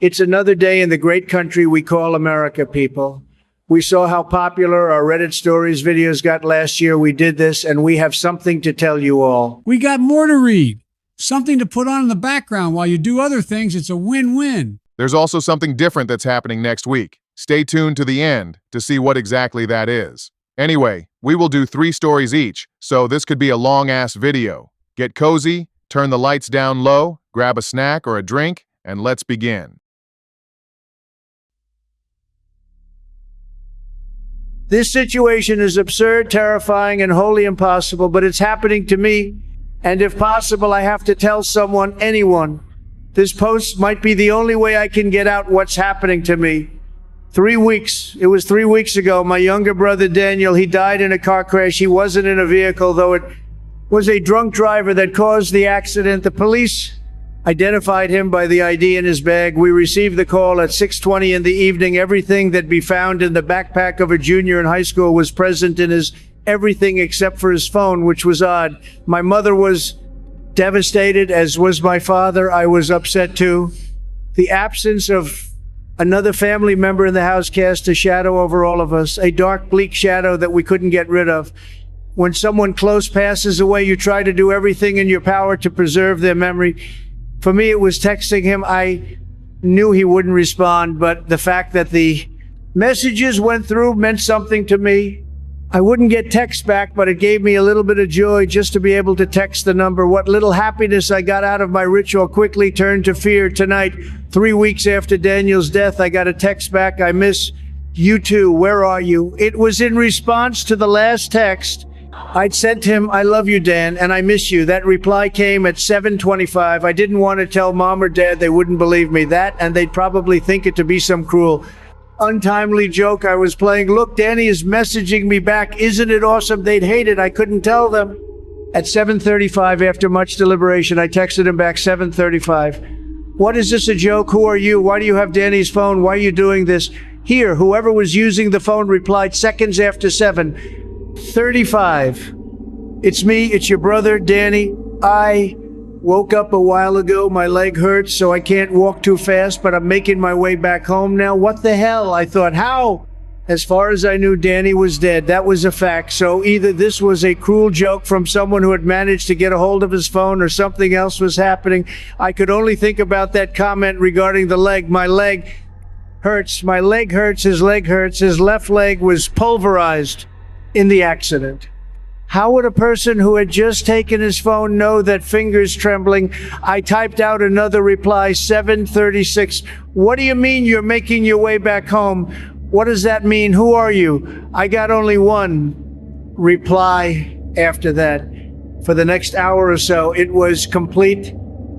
It's another day in the great country we call America, people. We saw how popular our Reddit stories videos got last year. We did this, and we have something to tell you all. We got more to read. Something to put on in the background while you do other things. It's a win-win. There's also something different that's happening next week. Stay tuned to the end to see what exactly that is. Anyway, we will do 3 stories each, so this could be a long-ass video. Get cozy, turn the lights down low, grab a snack or a drink, and let's begin. This situation is absurd, terrifying, and wholly impossible, but it's happening to me. And if possible, I have to tell someone, anyone. This post might be the only way I can get out what's happening to me. It was 3 weeks ago, my younger brother Daniel, he died in a car crash. He wasn't in a vehicle, though it was a drunk driver that caused the accident. The police identified him by the ID in his bag. We received the call at 6:20 in the evening. Everything that be found in the backpack of a junior in high school was present in his everything except for his phone, which was odd. My mother was devastated, as was my father. I was upset too. The absence of another family member in the house cast a shadow over all of us, a dark, bleak shadow that we couldn't get rid of. When someone close passes away, you try to do everything in your power to preserve their memory. For me, it was texting him. I knew he wouldn't respond, but the fact that the messages went through meant something to me. I wouldn't get text back, but it gave me a little bit of joy just to be able to text the number. What little happiness I got out of my ritual quickly turned to fear. Tonight, 3 weeks after Daniel's death, I got a text back. I miss you too. Where are you? It was in response to the last text I'd sent him. I love you, Dan, and I miss you. That reply came at 7:25. I didn't want to tell mom or dad. They wouldn't believe me. That, and they'd probably think it to be some cruel, untimely joke I was playing. Look, Danny is messaging me back. Isn't it awesome? They'd hate it. I couldn't tell them. At 7:35, after much deliberation, I texted him back, 7:35. What is this, a joke? Who are you? Why do you have Danny's phone? Why are you doing this? Here, whoever was using the phone replied seconds after 7:35. It's me, it's your brother, Danny. I woke up a while ago. My leg hurts, so I can't walk too fast, but I'm making my way back home now. What the hell? I thought, how? As far as I knew, Danny was dead. That was a fact. So either this was a cruel joke from someone who had managed to get a hold of his phone, or something else was happening. I could only think about that comment regarding the leg. My leg hurts. My leg hurts. His leg hurts. His left leg was pulverized in the accident. How would a person who had just taken his phone know that fingers trembling? I typed out another reply, 7:36. What do you mean you're making your way back home? What does that mean? Who are you? I got only one reply after that. For the next hour or so, it was complete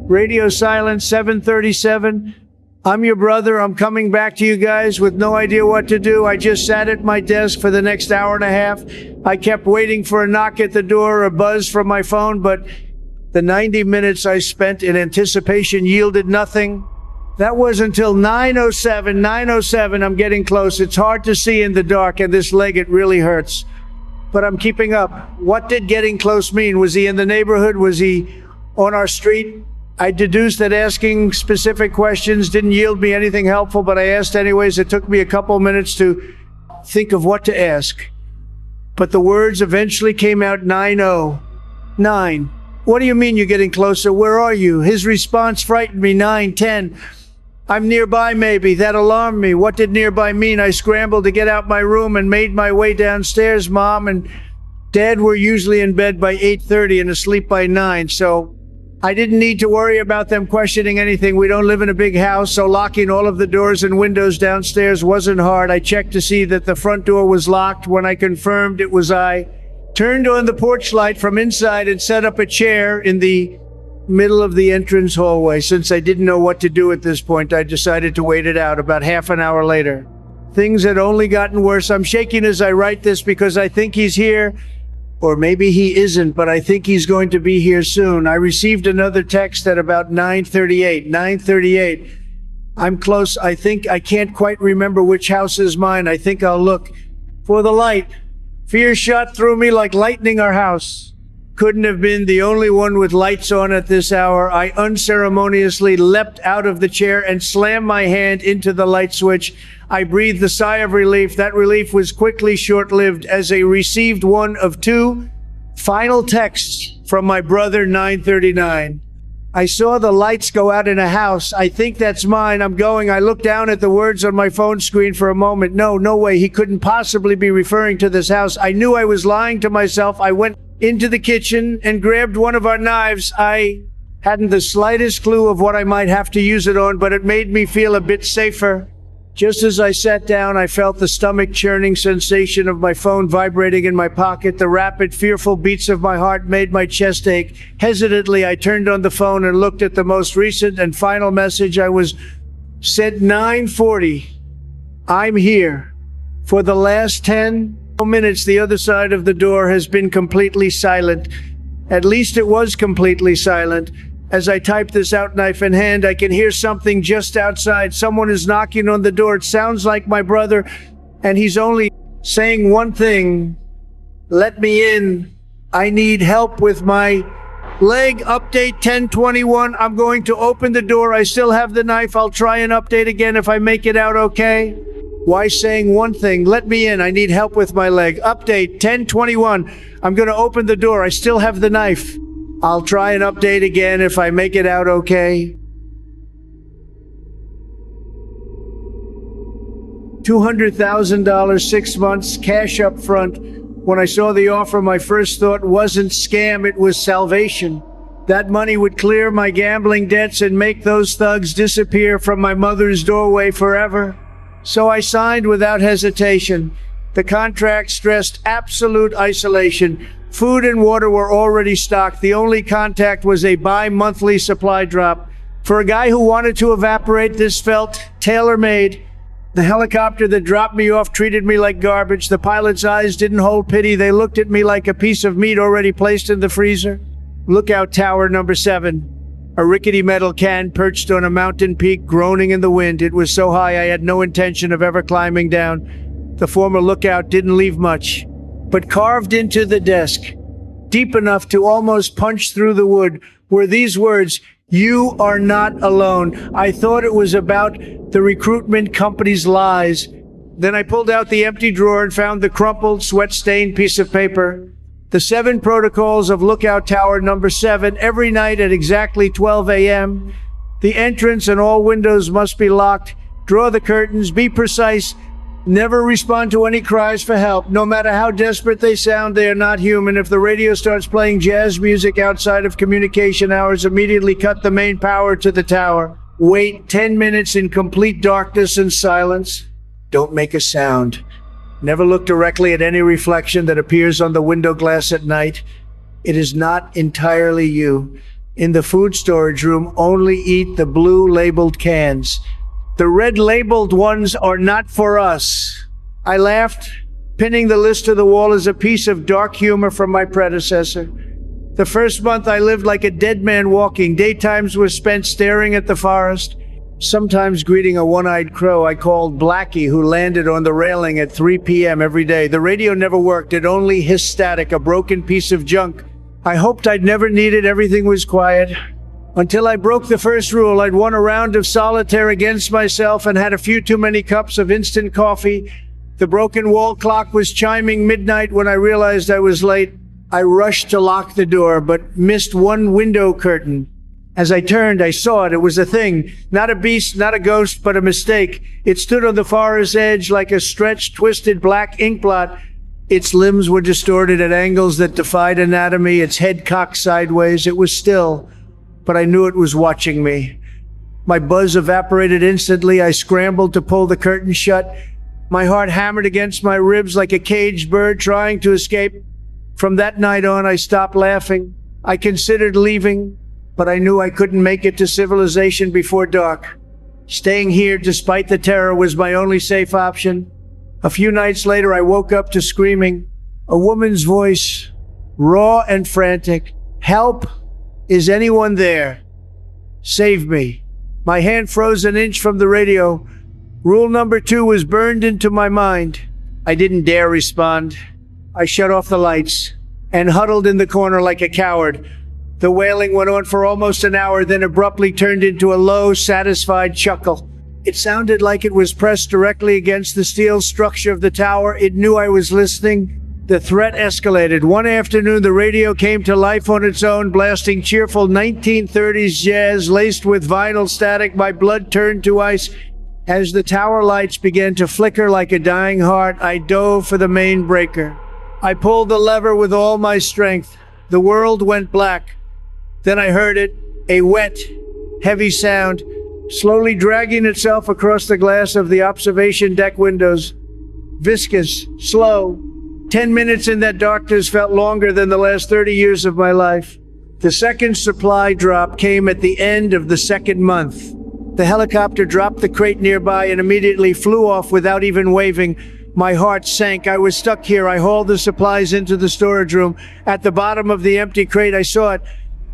radio silence. 7:37. I'm your brother. I'm coming back to you guys with no idea what to do. I just sat at my desk for the next hour and a half. I kept waiting for a knock at the door, a buzz from my phone, but the 90 minutes I spent in anticipation yielded nothing. That was until 9:07. 9:07, I'm getting close. It's hard to see in the dark, and this leg, it really hurts. But I'm keeping up. What did getting close mean? Was he in the neighborhood? Was he on our street? I deduced that asking specific questions didn't yield me anything helpful, but I asked anyways. It took me a couple minutes to think of what to ask. But the words eventually came out. 9:09. What do you mean you're getting closer? Where are you? His response frightened me. 9:10. I'm nearby, maybe. That alarmed me. What did nearby mean? I scrambled to get out my room and made my way downstairs. Mom and Dad were usually in bed by 8:30 and asleep by 9, so I didn't need to worry about them questioning anything. We don't live in a big house, so locking all of the doors and windows downstairs wasn't hard. I checked to see that the front door was locked. When I confirmed it was I, turned on the porch light from inside and set up a chair in the middle of the entrance hallway. Since I didn't know what to do at this point, I decided to wait it out. About half an hour later, things had only gotten worse. I'm shaking as I write this because I think he's here. Or maybe he isn't, but I think he's going to be here soon. I received another text at about 9:38. 9:38. I'm close. I think I can't quite remember which house is mine. I think I'll look for the light. Fear shot through me like lightning. Our house. couldn't have been the only one with lights on at this hour. I unceremoniously leapt out of the chair and slammed my hand into the light switch. I breathed a sigh of relief. That relief was quickly short-lived as I received one of two final texts from my brother, 939. I saw the lights go out in a house. I think that's mine. I'm going. I looked down at the words on my phone screen for a moment. No way. He couldn't possibly be referring to this house. I knew I was lying to myself. I went into the kitchen and grabbed one of our knives. I hadn't the slightest clue of what I might have to use it on, but it made me feel a bit safer. Just as I sat down, I felt the stomach-churning sensation of my phone vibrating in my pocket. The rapid, fearful beats of my heart made my chest ache. Hesitantly, I turned on the phone and looked at the most recent and final message. I was sent 9:40. I'm here. For the last 10 minutes, the other side of the door has been completely silent. At least it was completely silent. As I type this out, knife in hand, I can hear something just outside. Someone is knocking on the door. It sounds like my brother, and he's only saying one thing. Let me in. I need help with my leg. Update 1021. I'm going to open the door. I still have the knife. I'll try and update again if I make it out okay. Why saying one thing? Let me in. I need help with my leg. Update 1021. I'm going to open the door. I still have the knife. I'll try and update again if I make it out okay. $200,000, 6 months, cash up front. When I saw the offer, my first thought wasn't scam, it was salvation. That money would clear my gambling debts and make those thugs disappear from my mother's doorway forever. So I signed without hesitation. The contract stressed absolute isolation. Food and water were already stocked. The only contact was a bi-monthly supply drop. For a guy who wanted to evaporate, this felt tailor-made. The helicopter that dropped me off treated me like garbage. The pilot's eyes didn't hold pity. They looked at me like a piece of meat already placed in the freezer. Lookout Tower number 7. A rickety metal can perched on a mountain peak, groaning in the wind. It was so high I had no intention of ever climbing down. The former lookout didn't leave much, but carved into the desk, deep enough to almost punch through the wood, were these words, "You are not alone." I thought it was about the recruitment company's lies. Then I pulled out the empty drawer and found the crumpled, sweat-stained piece of paper. The 7 protocols of Lookout Tower number 7, every night at exactly 12 a.m. The entrance and all windows must be locked. Draw the curtains, be precise. Never respond to any cries for help. No matter how desperate they sound, they are not human. If the radio starts playing jazz music outside of communication hours, immediately cut the main power to the tower. Wait 10 minutes in complete darkness and silence. Don't make a sound. Never look directly at any reflection that appears on the window glass at night. It is not entirely you. In the food storage room, only eat the blue labeled cans. The red labeled ones are not for us. I laughed, pinning the list to the wall as a piece of dark humor from my predecessor. The first month I lived like a dead man walking. Daytimes were spent staring at the forest, sometimes greeting a one-eyed crow I called Blackie, who landed on the railing at 3 p.m. every day. The radio never worked. It only hissed static, a broken piece of junk. I hoped I'd never need it. Everything was quiet. Until I broke the first rule. I'd won a round of solitaire against myself and had a few too many cups of instant coffee. The broken wall clock was chiming midnight when I realized I was late. I rushed to lock the door, but missed one window curtain. As I turned, I saw it. It was a thing. Not a beast, not a ghost, but a mistake. It stood on the forest edge like a stretched, twisted black ink blot. Its limbs were distorted at angles that defied anatomy, its head cocked sideways. It was still, but I knew it was watching me. My buzz evaporated instantly. I scrambled to pull the curtain shut. My heart hammered against my ribs like a caged bird trying to escape. From that night on, I stopped laughing. I considered leaving, but I knew I couldn't make it to civilization before dark. Staying here, despite the terror, was my only safe option. A few nights later, I woke up to screaming. A woman's voice, raw and frantic. "Help! Is anyone there? Save me." My hand froze an inch from the radio. Rule number 2 was burned into my mind. I didn't dare respond. I shut off the lights and huddled in the corner like a coward. The wailing went on for almost an hour, then abruptly turned into a low, satisfied chuckle. It sounded like it was pressed directly against the steel structure of the tower. It knew I was listening. The threat escalated. One afternoon, the radio came to life on its own, blasting cheerful 1930s jazz laced with vinyl static. My blood turned to ice. As the tower lights began to flicker like a dying heart, I dove for the main breaker. I pulled the lever with all my strength. The world went black. Then I heard it, a wet, heavy sound, slowly dragging itself across the glass of the observation deck windows. Viscous, slow. 10 minutes in that darkness felt longer than the last 30 years of my life. The second supply drop came at the end of the second month. The helicopter dropped the crate nearby and immediately flew off without even waving. My heart sank. I was stuck here. I hauled the supplies into the storage room. At the bottom of the empty crate, I saw it.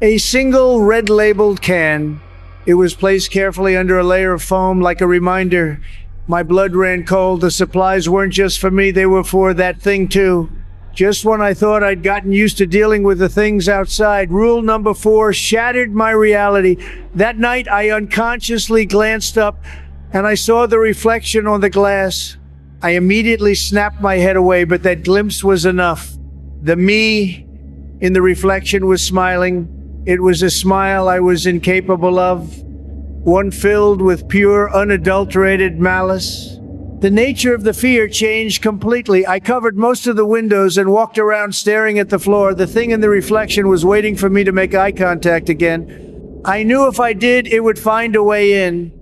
A single red-labeled can. It was placed carefully under a layer of foam like a reminder. My blood ran cold. The supplies weren't just for me, they were for that thing too. Just when I thought I'd gotten used to dealing with the things outside, rule number 4 shattered my reality. That night, I unconsciously glanced up and I saw the reflection on the glass. I immediately snapped my head away, but that glimpse was enough. The me in the reflection was smiling. It was a smile I was incapable of. One filled with pure, unadulterated malice. The nature of the fear changed completely. I covered most of the windows and walked around staring at the floor. The thing in the reflection was waiting for me to make eye contact again. I knew if I did, it would find a way in.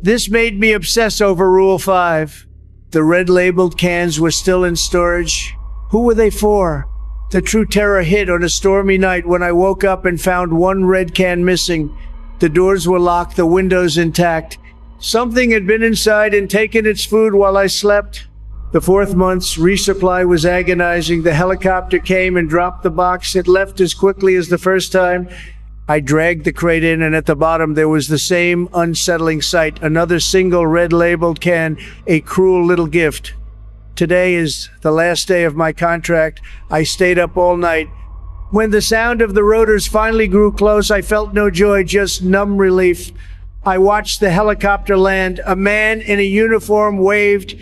This made me obsess over Rule 5. The red-labeled cans were still in storage. Who were they for? The true terror hit on a stormy night when I woke up and found one red can missing. The doors were locked, the windows intact. Something had been inside and taken its food while I slept. The 4th month's resupply was agonizing. The helicopter came and dropped the box. It left as quickly as the first time. I dragged the crate in, and at the bottom there was the same unsettling sight. Another single red-labeled can, a cruel little gift. Today is the last day of my contract. I stayed up all night. When the sound of the rotors finally grew close, I felt no joy, just numb relief. I watched the helicopter land. A man in a uniform waved,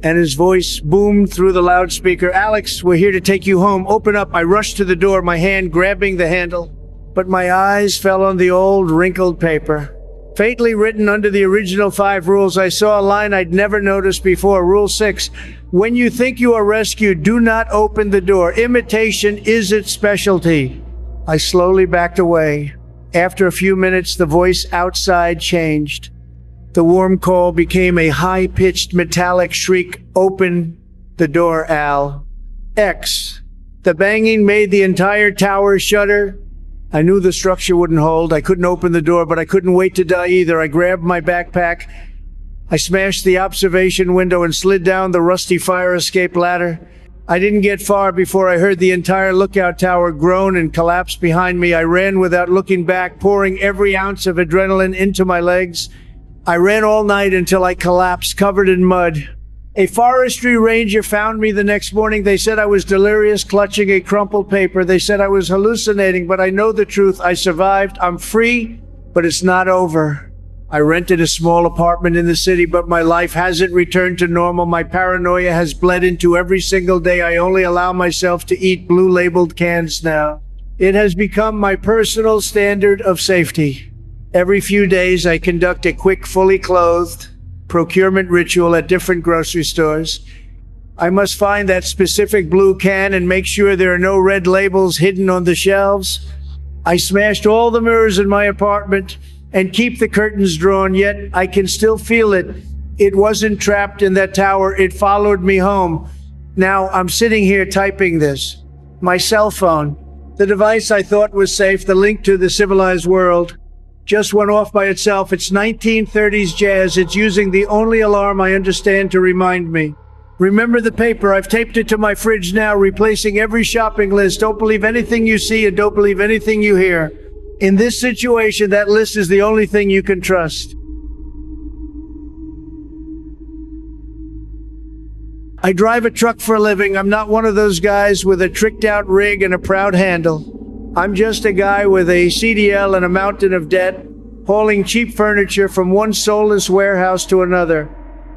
and his voice boomed through the loudspeaker. "Alex, we're here to take you home. Open up." I rushed to the door, my hand grabbing the handle. But my eyes fell on the old, wrinkled paper. Faintly written under the original 5 rules, I saw a line I'd never noticed before. Rule 6, when you think you are rescued, do not open the door. Imitation is its specialty. I slowly backed away. After a few minutes, the voice outside changed. The warm call became a high-pitched metallic shriek. "Open the door, Al." X. The banging made the entire tower shudder. I knew the structure wouldn't hold. I couldn't open the door, but I couldn't wait to die either. I grabbed my backpack. I smashed the observation window and slid down the rusty fire escape ladder. I didn't get far before I heard the entire lookout tower groan and collapse behind me. I ran without looking back, pouring every ounce of adrenaline into my legs. I ran all night until I collapsed, covered in mud. A forestry ranger found me the next morning. They said I was delirious, clutching a crumpled paper. They said I was hallucinating, but I know the truth. I survived. I'm free, but it's not over. I rented a small apartment in the city, but my life hasn't returned to normal. My paranoia has bled into every single day. I only allow myself to eat blue-labeled cans now. It has become my personal standard of safety. Every few days, I conduct a quick, fully clothed procurement ritual at different grocery stores. I must find that specific blue can and make sure there are no red labels hidden on the shelves. I smashed all the mirrors in my apartment and keep the curtains drawn, yet I can still feel it. It wasn't trapped in that tower. It followed me home. Now I'm sitting here typing this. My cell phone, the device I thought was safe, the link to the civilized world, just went off by itself. It's 1930s jazz. It's using the only alarm I understand to remind me. Remember the paper. I've taped it to my fridge now, replacing every shopping list. Don't believe anything you see and don't believe anything you hear. In this situation, that list is the only thing you can trust. I drive a truck for a living. I'm not one of those guys with a tricked out rig and a proud handle. I'm just a guy with a CDL and a mountain of debt, hauling cheap furniture from one soulless warehouse to another.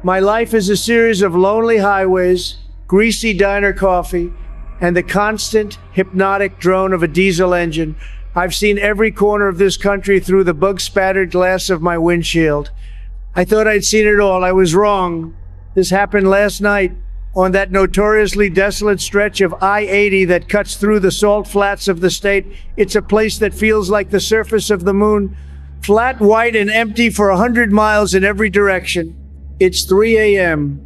My life is a series of lonely highways, greasy diner coffee, and the constant, hypnotic drone of a diesel engine. I've seen every corner of this country through the bug-spattered glass of my windshield. I thought I'd seen it all. I was wrong. This happened last night on that notoriously desolate stretch of I-80 that cuts through the salt flats of the state. It's a place that feels like the surface of the moon, flat, white, and empty for 100 miles in every direction. It's 3 a.m.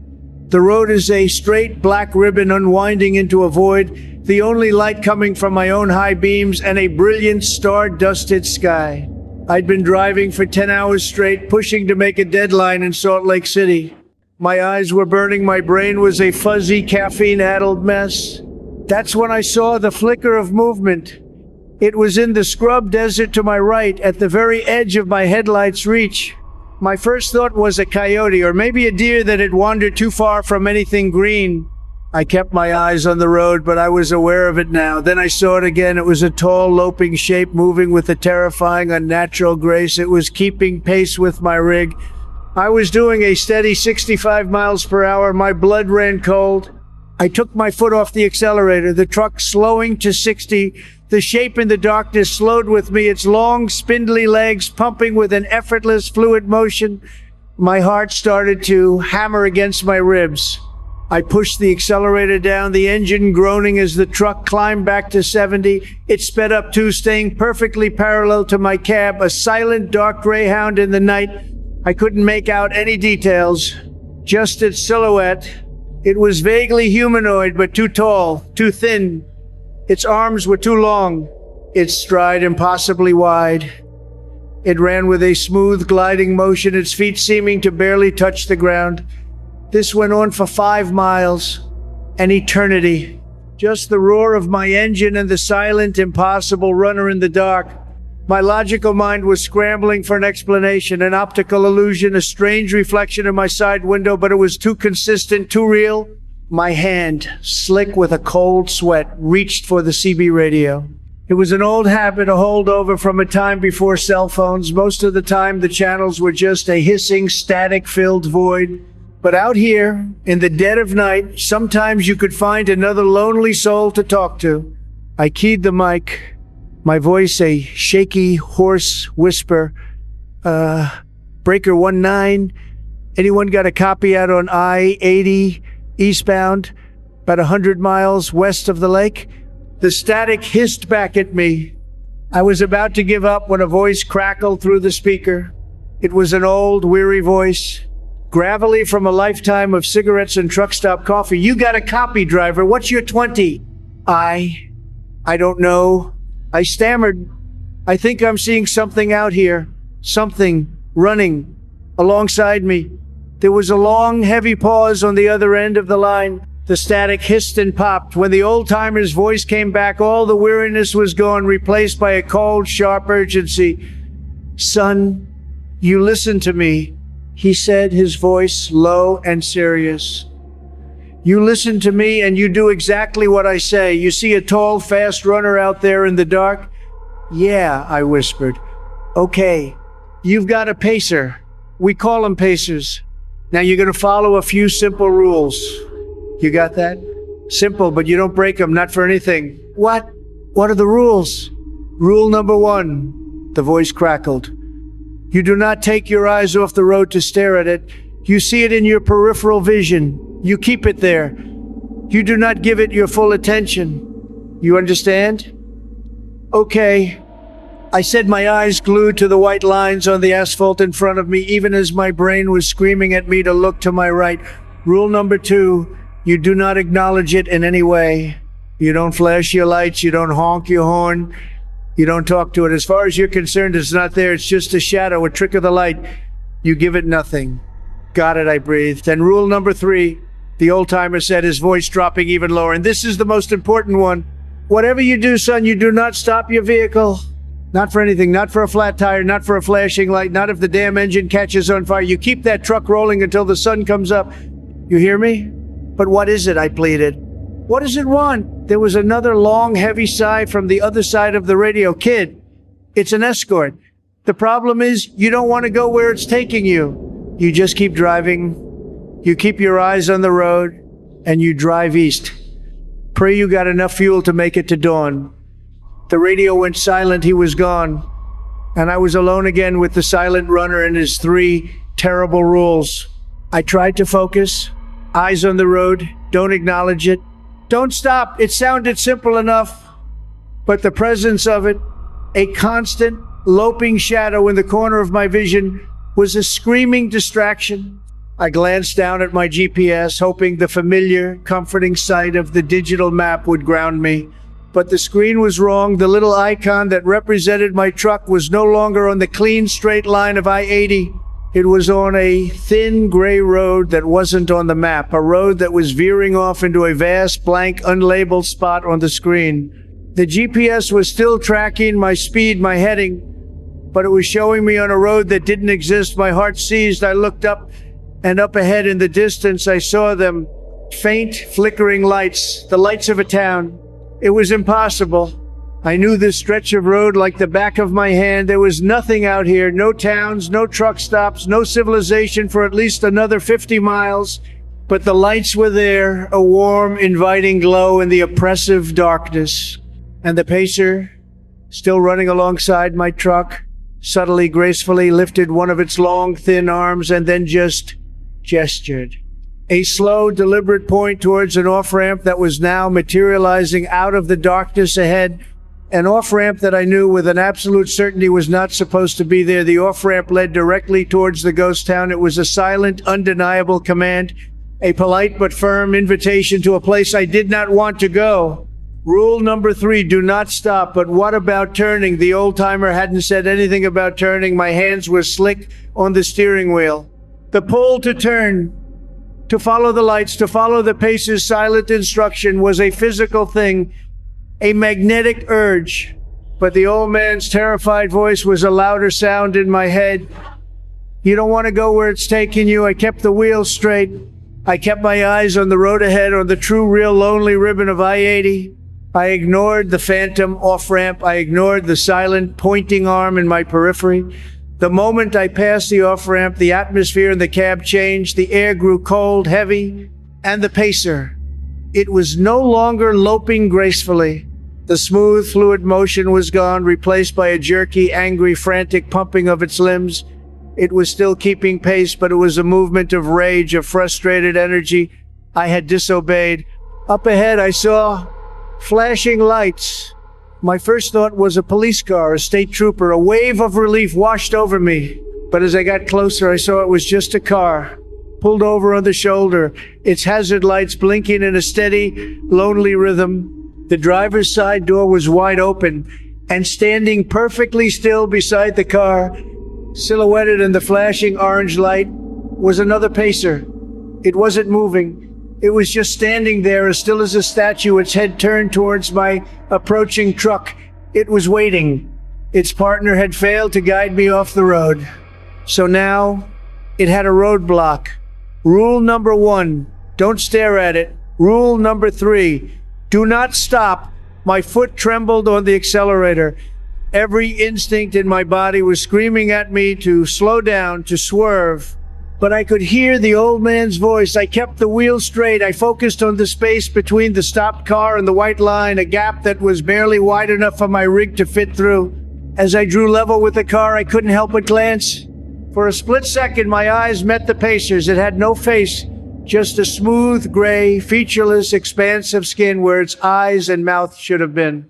The road is a straight black ribbon unwinding into a void, the only light coming from my own high beams and a brilliant star-dusted sky. I'd been driving for 10 hours straight, pushing to make a deadline in Salt Lake City. My eyes were burning, my brain was a fuzzy, caffeine-addled mess. That's when I saw the flicker of movement. It was in the scrub desert to my right, at the very edge of my headlights' reach. My first thought was a coyote, or maybe a deer that had wandered too far from anything green. I kept my eyes on the road, but I was aware of it now. Then I saw it again. It was a tall, loping shape moving with a terrifying, unnatural grace. It was keeping pace with my rig. I was doing a steady 65 miles per hour. My blood ran cold. I took my foot off the accelerator, the truck slowing to 60. The shape in the darkness slowed with me, its long, spindly legs pumping with an effortless, fluid motion. My heart started to hammer against my ribs. I pushed the accelerator down, the engine groaning as the truck climbed back to 70. It sped up too, staying perfectly parallel to my cab, a silent, dark greyhound in the night. I couldn't make out any details, just its silhouette. It was vaguely humanoid, but too tall, too thin. Its arms were too long, its stride impossibly wide. It ran with a smooth, gliding motion, its feet seeming to barely touch the ground. This went on for 5 miles, an eternity. Just the roar of my engine and the silent, impossible runner in the dark. My logical mind was scrambling for an explanation, an optical illusion, a strange reflection in my side window, but it was too consistent, too real. My hand, slick with a cold sweat, reached for the CB radio. It was an old habit, a holdover from a time before cell phones. Most of the time, the channels were just a hissing, static-filled void. But out here, in the dead of night, sometimes you could find another lonely soul to talk to. I keyed the mic, my voice a shaky, hoarse whisper. Breaker 19, anyone got a copy out on I-80 eastbound, about 100 miles west of the lake? The static hissed back at me. I was about to give up when a voice crackled through the speaker. It was an old, weary voice, gravelly from a lifetime of cigarettes and truck stop coffee. You got a copy, driver. What's your 20? I don't know. I stammered. I think I'm seeing something out here. Something running alongside me. There was a long, heavy pause on the other end of the line. The static hissed and popped. When the old-timer's voice came back, all the weariness was gone, replaced by a cold, sharp urgency. Son, you listen to me, he said, his voice low and serious. You listen to me and you do exactly what I say. You see a tall, fast runner out there in the dark? Yeah, I whispered. Okay, you've got a pacer. We call them pacers. Now you're going to follow a few simple rules. You got that? Simple, but you don't break them, not for anything. What? What are the rules? Rule number 1, the voice crackled. You do not take your eyes off the road to stare at it. You see it in your peripheral vision. You keep it there. You do not give it your full attention. You understand? Okay. I said, my eyes glued to the white lines on the asphalt in front of me, even as my brain was screaming at me to look to my right. Rule number 2, you do not acknowledge it in any way. You don't flash your lights, you don't honk your horn, you don't talk to it. As far as you're concerned, it's not there, it's just a shadow, a trick of the light. You give it nothing. Got it, I breathed. And rule number 3, the old-timer said, his voice dropping even lower, and this is the most important one. Whatever you do, son, you do not stop your vehicle. Not for anything, not for a flat tire, not for a flashing light, not if the damn engine catches on fire. You keep that truck rolling until the sun comes up. You hear me? But what is it? I pleaded. What does it want? There was another long, heavy sigh from the other side of the radio. Kid, it's an escort. The problem is you don't want to go where it's taking you. You just keep driving. You keep your eyes on the road and you drive east. Pray you got enough fuel to make it to dawn. The radio went silent. He was gone. And I was alone again with the silent runner and his 3 terrible rules. I tried to focus. Eyes on the road. Don't acknowledge it. Don't stop. It sounded simple enough. But the presence of it, a constant, loping shadow in the corner of my vision, was a screaming distraction. I glanced down at my GPS, hoping the familiar, comforting sight of the digital map would ground me. But the screen was wrong. The little icon that represented my truck was no longer on the clean, straight line of I-80. It was on a thin, gray road that wasn't on the map, a road that was veering off into a vast, blank, unlabeled spot on the screen. The GPS was still tracking my speed, my heading, but it was showing me on a road that didn't exist. My heart seized. I looked up, and up ahead in the distance, I saw them, faint, flickering lights, the lights of a town. It was impossible. I knew this stretch of road like the back of my hand. There was nothing out here, no towns, no truck stops, no civilization for at least another 50 miles. But the lights were there, a warm, inviting glow in the oppressive darkness. And the pacer, still running alongside my truck, subtly, gracefully lifted one of its long, thin arms and then just gestured. A slow, deliberate point towards an off-ramp that was now materializing out of the darkness ahead. An off-ramp that I knew with an absolute certainty was not supposed to be there. The off-ramp led directly towards the ghost town. It was a silent, undeniable command, a polite but firm invitation to a place I did not want to go. Rule number 3, do not stop. But what about turning? The old-timer hadn't said anything about turning. My hands were slick on the steering wheel. The pull to turn, to follow the lights, to follow the pacer's silent instruction was a physical thing, a magnetic urge. But the old man's terrified voice was a louder sound in my head. You don't want to go where it's taking you. I kept the wheel straight. I kept my eyes on the road ahead, on the true, real, lonely ribbon of I-80. I ignored the phantom off-ramp. I ignored the silent, pointing arm in my periphery. The moment I passed the off-ramp, the atmosphere in the cab changed. The air grew cold, heavy, and the pacer. It was no longer loping gracefully. The smooth, fluid motion was gone, replaced by a jerky, angry, frantic pumping of its limbs. It was still keeping pace, but it was a movement of rage, of frustrated energy. I had disobeyed. Up ahead, I saw flashing lights. My first thought was a police car, a state trooper. A wave of relief washed over me. But as I got closer, I saw it was just a car, pulled over on the shoulder, its hazard lights blinking in a steady, lonely rhythm. The driver's side door was wide open, and standing perfectly still beside the car, silhouetted in the flashing orange light, was another pacer. It wasn't moving. It was just standing there, as still as a statue, its head turned towards my approaching truck. It was waiting. Its partner had failed to guide me off the road. So now, it had a roadblock. Rule number 1, don't stare at it. Rule number 3, do not stop. My foot trembled on the accelerator. Every instinct in my body was screaming at me to slow down, to swerve. But I could hear the old man's voice. I kept the wheel straight. I focused on the space between the stopped car and the white line, a gap that was barely wide enough for my rig to fit through. As I drew level with the car, I couldn't help but glance. For a split second, my eyes met the pacer's. It had no face, just a smooth, gray, featureless expanse of skin where its eyes and mouth should have been.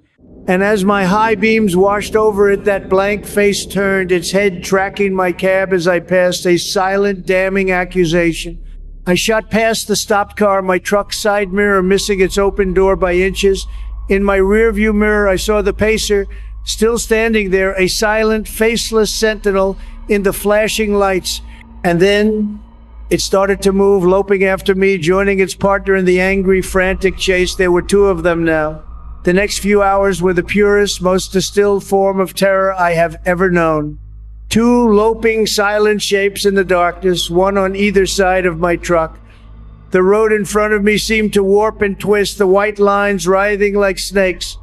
And as my high beams washed over it, that blank face turned, its head tracking my cab as I passed, a silent, damning accusation. I shot past the stopped car, my truck's side mirror missing its open door by inches. In my rearview mirror, I saw the pacer, still standing there, a silent, faceless sentinel in the flashing lights. And then it started to move, loping after me, joining its partner in the angry, frantic chase. There were 2 of them now. The next few hours were the purest, most distilled form of terror I have ever known. 2 loping, silent shapes in the darkness, one on either side of my truck. The road in front of me seemed to warp and twist, the white lines writhing like snakes.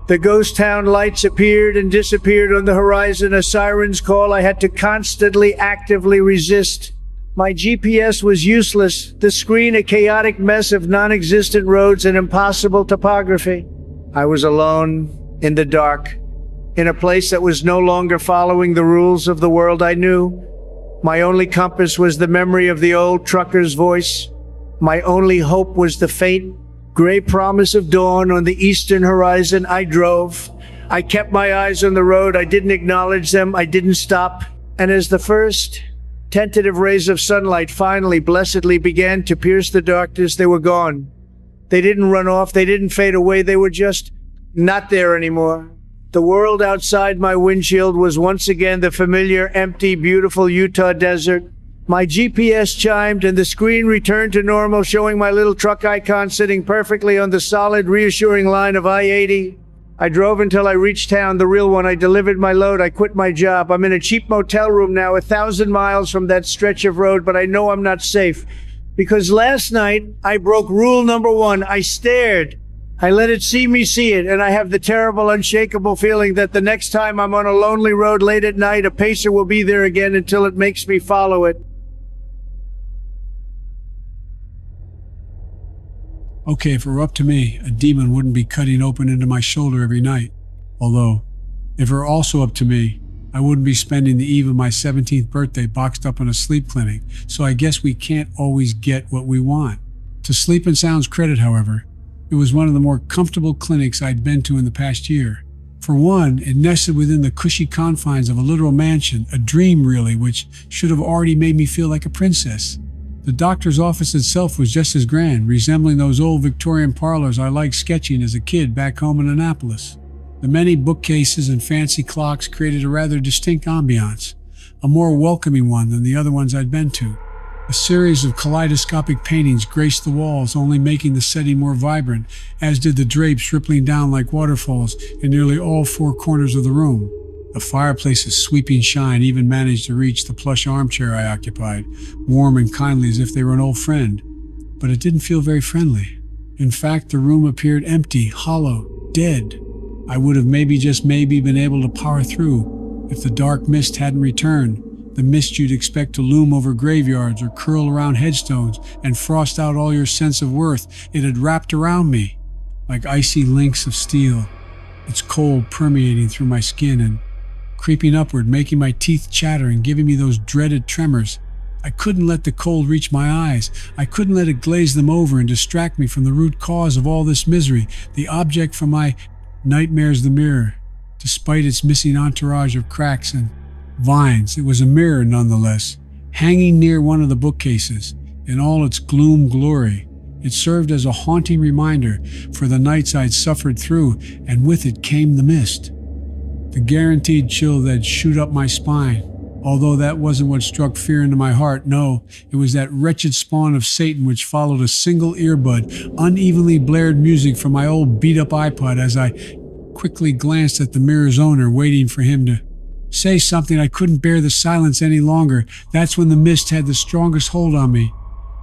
The ghost town lights appeared and disappeared on the horizon, a siren's call I had to constantly, actively resist. My GPS was useless, the screen a chaotic mess of non-existent roads and impossible topography. I was alone, in the dark, in a place that was no longer following the rules of the world I knew. My only compass was the memory of the old trucker's voice. My only hope was the faint, gray promise of dawn on the eastern horizon. I drove. I kept my eyes on the road. I didn't acknowledge them. I didn't stop. And as the first tentative rays of sunlight finally, blessedly began to pierce the darkness, they were gone. They didn't run off. They didn't fade away. They were just not there anymore. The world outside my windshield was once again the familiar, empty, beautiful Utah desert. My GPS chimed and the screen returned to normal, showing my little truck icon sitting perfectly on the solid, reassuring line of I-80. I drove until I reached town, the real one. I delivered my load. I quit my job. I'm in a cheap motel room now, 1,000 miles from that stretch of road, but I know I'm not safe. Because last night, I broke rule number 1. I stared. I let it see me see it, and I have the terrible, unshakable feeling that the next time I'm on a lonely road late at night, a pacer will be there again until it makes me follow it. Okay, if it were up to me, a demon wouldn't be cutting open into my shoulder every night. Although, if it were also up to me, I wouldn't be spending the eve of my 17th birthday boxed up in a sleep clinic, so I guess we can't always get what we want. To Sleep and Sound's credit, however, it was one of the more comfortable clinics I'd been to in the past year. For one, it nested within the cushy confines of a literal mansion, a dream really, which should have already made me feel like a princess. The doctor's office itself was just as grand, resembling those old Victorian parlors I liked sketching as a kid back home in Annapolis. The many bookcases and fancy clocks created a rather distinct ambiance, a more welcoming one than the other ones I'd been to. A series of kaleidoscopic paintings graced the walls, only making the setting more vibrant, as did the drapes rippling down like waterfalls in nearly all 4 corners of the room. The fireplace's sweeping shine even managed to reach the plush armchair I occupied, warm and kindly as if they were an old friend. But it didn't feel very friendly. In fact, the room appeared empty, hollow, dead. I would have just maybe been able to power through if the dark mist hadn't returned, the mist you'd expect to loom over graveyards or curl around headstones and frost out all your sense of worth. It had wrapped around me like icy links of steel, its cold permeating through my skin and creeping upward, making my teeth chatter and giving me those dreaded tremors. I couldn't let the cold reach my eyes. I couldn't let it glaze them over and distract me from the root cause of all this misery, the object from my nightmares, the mirror. Despite its missing entourage of cracks and vines, it was a mirror nonetheless, hanging near one of the bookcases. In all its gloom glory, it served as a haunting reminder for the nights I'd suffered through, and with it came the mist. The guaranteed chill that'd shoot up my spine. Although that wasn't what struck fear into my heart, no, it was that wretched spawn of Satan which followed a single earbud, unevenly blared music from my old beat-up iPod as I quickly glanced at the mirror's owner, waiting for him to say something. I couldn't bear the silence any longer. That's when the mist had the strongest hold on me.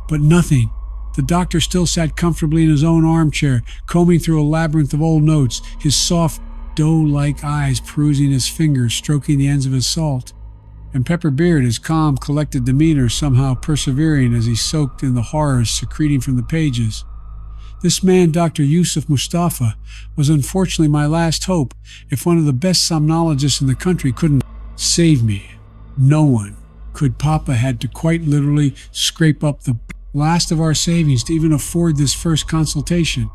But nothing. The doctor still sat comfortably in his own armchair, combing through a labyrinth of old notes, his soft, doe-like eyes perusing his fingers, stroking the ends of his salt. And Pepper Beard, his calm, collected demeanor somehow persevering as he soaked in the horrors secreting from the pages. This man, Dr. Yusuf Mustafa, was unfortunately my last hope. If one of the best somnologists in the country couldn't save me, no one could. Papa had to quite literally scrape up the last of our savings to even afford this first consultation.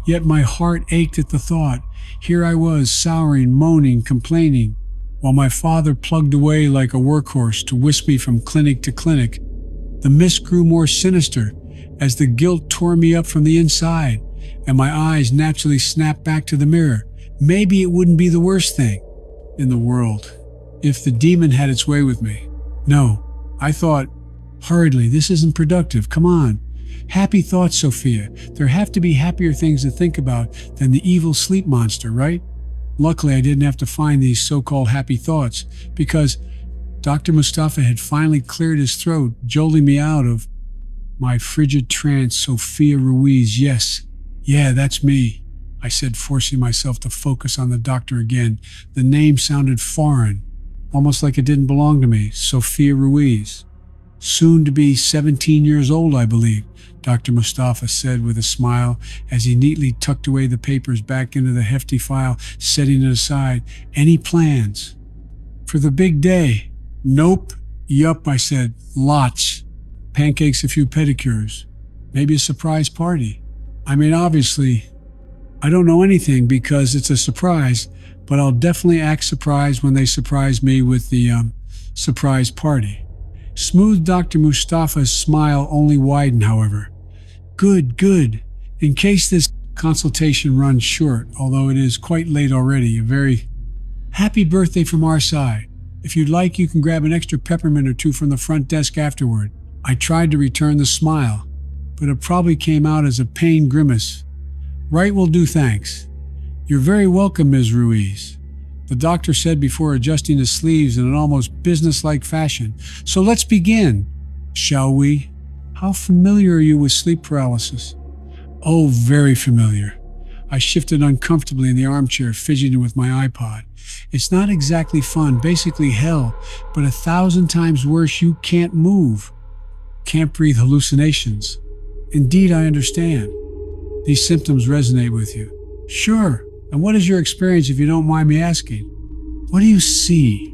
Yet my heart ached at the thought. Here I was, souring, moaning, complaining, while my father plugged away like a workhorse to whisk me from clinic to clinic. The mist grew more sinister as the guilt tore me up from the inside, and my eyes naturally snapped back to the mirror. Maybe it wouldn't be the worst thing in the world if the demon had its way with me. No, I thought hurriedly, this isn't productive. Come on. Happy thoughts, Sophia. There have to be happier things to think about than the evil sleep monster, right? Luckily, I didn't have to find these so-called happy thoughts, because Dr. Mustafa had finally cleared his throat, jolting me out of My frigid trance, Sophia Ruiz, yes. Yeah, that's me, I said, forcing myself to focus on the doctor again. The name sounded foreign, almost like it didn't belong to me. Sophia Ruiz. Soon to be 17 years old, I believe, Dr. Mustafa said with a smile as he neatly tucked away the papers back into the hefty file, setting it aside. Any plans? For the big day? Nope. Yup, I said. Lots. Pancakes, a few pedicures. Maybe a surprise party. I mean, obviously, I don't know anything because it's a surprise, but I'll definitely act surprised when they surprise me with the, surprise party. Smooth Dr. Mustafa's smile only widened, however. Good, good. In case this consultation runs short, although it is quite late already, a very happy birthday from our side. If you'd like, you can grab an extra peppermint or two from the front desk afterward. I tried to return the smile, but it probably came out as a pained grimace. Right will do, thanks. You're very welcome, Ms. Ruiz, the doctor said before adjusting his sleeves in an almost businesslike fashion. So let's begin, shall we? How familiar are you with sleep paralysis? Oh, very familiar. I shifted uncomfortably in the armchair, fidgeting with my iPod. It's not exactly fun, basically hell, but 1,000 times worse. You can't move. Can't breathe, hallucinations. Indeed, I understand. These symptoms resonate with you. Sure. And what is your experience, if you don't mind me asking? What do you see?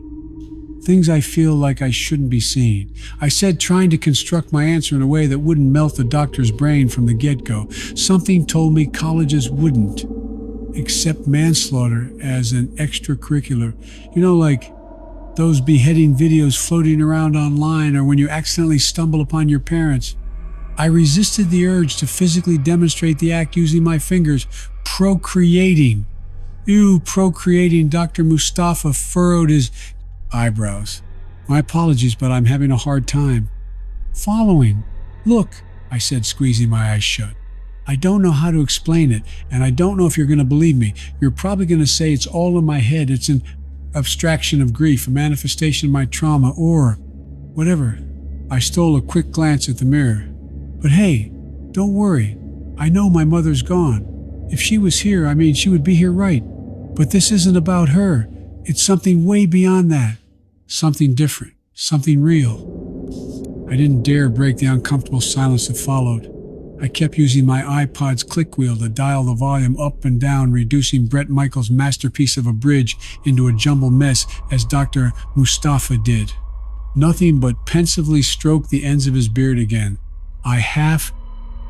Things I feel like I shouldn't be seeing. I said, trying to construct my answer in a way that wouldn't melt the doctor's brain from the get-go. Something told me colleges wouldn't accept manslaughter as an extracurricular. You know, like those beheading videos floating around online, or when you accidentally stumble upon your parents. I resisted the urge to physically demonstrate the act using my fingers. Procreating. Ew, procreating. Dr. Mustafa furrowed his eyebrows. My apologies, but I'm having a hard time following. Look, I said, squeezing my eyes shut. I don't know how to explain it, and I don't know if you're going to believe me. You're probably going to say it's all in my head. It's an abstraction of grief, a manifestation of my trauma, or whatever. I stole a quick glance at the mirror. But hey, don't worry. I know my mother's gone. If she was here, she would be here, right? But this isn't about her. It's something way beyond that. Something different. Something real. I didn't dare break the uncomfortable silence that followed. I kept using my iPod's click wheel to dial the volume up and down, reducing Bret Michaels' masterpiece of a bridge into a jumbled mess as Dr. Mustafa did. Nothing but pensively stroked the ends of his beard again. I half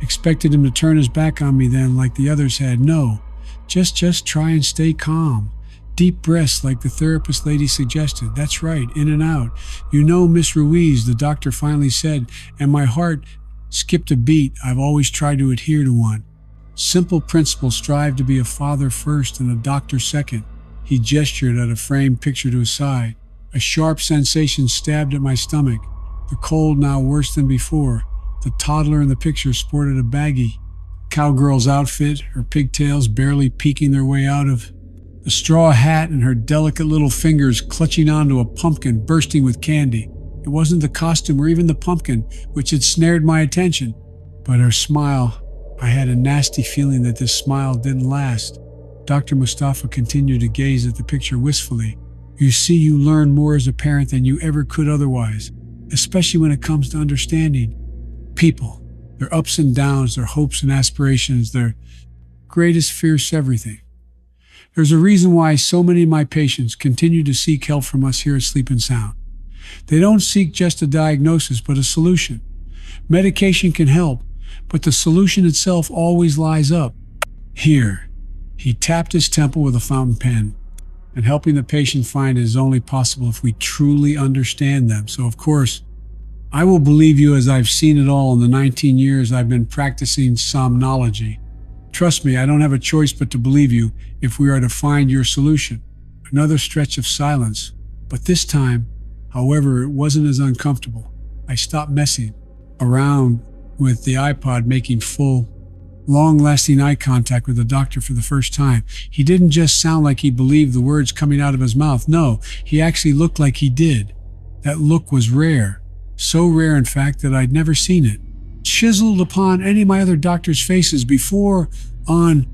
expected him to turn his back on me then, like the others had. No, just try and stay calm. Deep breaths like the therapist lady suggested. That's right, in and out. You know, Miss Ruiz, the doctor finally said, and my heart skipped a beat. I've always tried to adhere to one. Simple principle: strive to be a father first and a doctor second. He gestured at a framed picture to his side. A sharp sensation stabbed at my stomach. The cold now worse than before. The toddler in the picture sported a baggy cowgirl's outfit, her pigtails barely peeking their way out of a straw hat, and her delicate little fingers clutching onto a pumpkin bursting with candy. It wasn't the costume or even the pumpkin which had snared my attention, but her smile. I had a nasty feeling that this smile didn't last. Dr. Mustafa continued to gaze at the picture wistfully. You see, you learn more as a parent than you ever could otherwise, especially when it comes to understanding people, their ups and downs, their hopes and aspirations, their greatest fears, everything. There's a reason why so many of my patients continue to seek help from us here at Sleep and Sound. They don't seek just a diagnosis, but a solution. Medication can help, but the solution itself always lies up here. He tapped his temple with a fountain pen, and helping the patient find it is only possible if we truly understand them. So, of course, I will believe you, as I've seen it all in the 19 years I've been practicing somnology. Trust me, I don't have a choice but to believe you if we are to find your solution. Another stretch of silence, but this time, however, it wasn't as uncomfortable. I stopped messing around with the iPod, making full, long-lasting eye contact with the doctor for the first time. He didn't just sound like he believed the words coming out of his mouth. No, he actually looked like he did. That look was rare. So rare, in fact, that I'd never seen it. chiseled upon any of my other doctors' faces before. On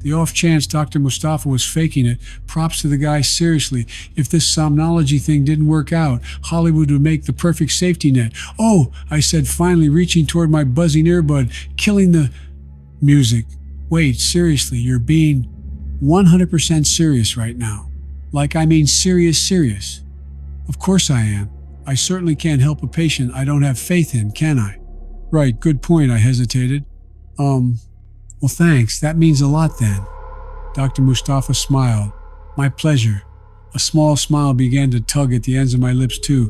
the off chance Dr. Mustafa was faking it, props to the guy. Seriously, if this somnology thing didn't work out, Hollywood would make the perfect safety net. Oh, I said, finally reaching toward my buzzing earbud, killing the music. Wait, seriously, you're being 100% serious right now. Like, I mean serious. Of course I am. I certainly can't help a patient I don't have faith in, can I? Right, good point, I hesitated. Well, thanks. That means a lot then. Dr. Mustafa smiled. My pleasure. A small smile began to tug at the ends of my lips too.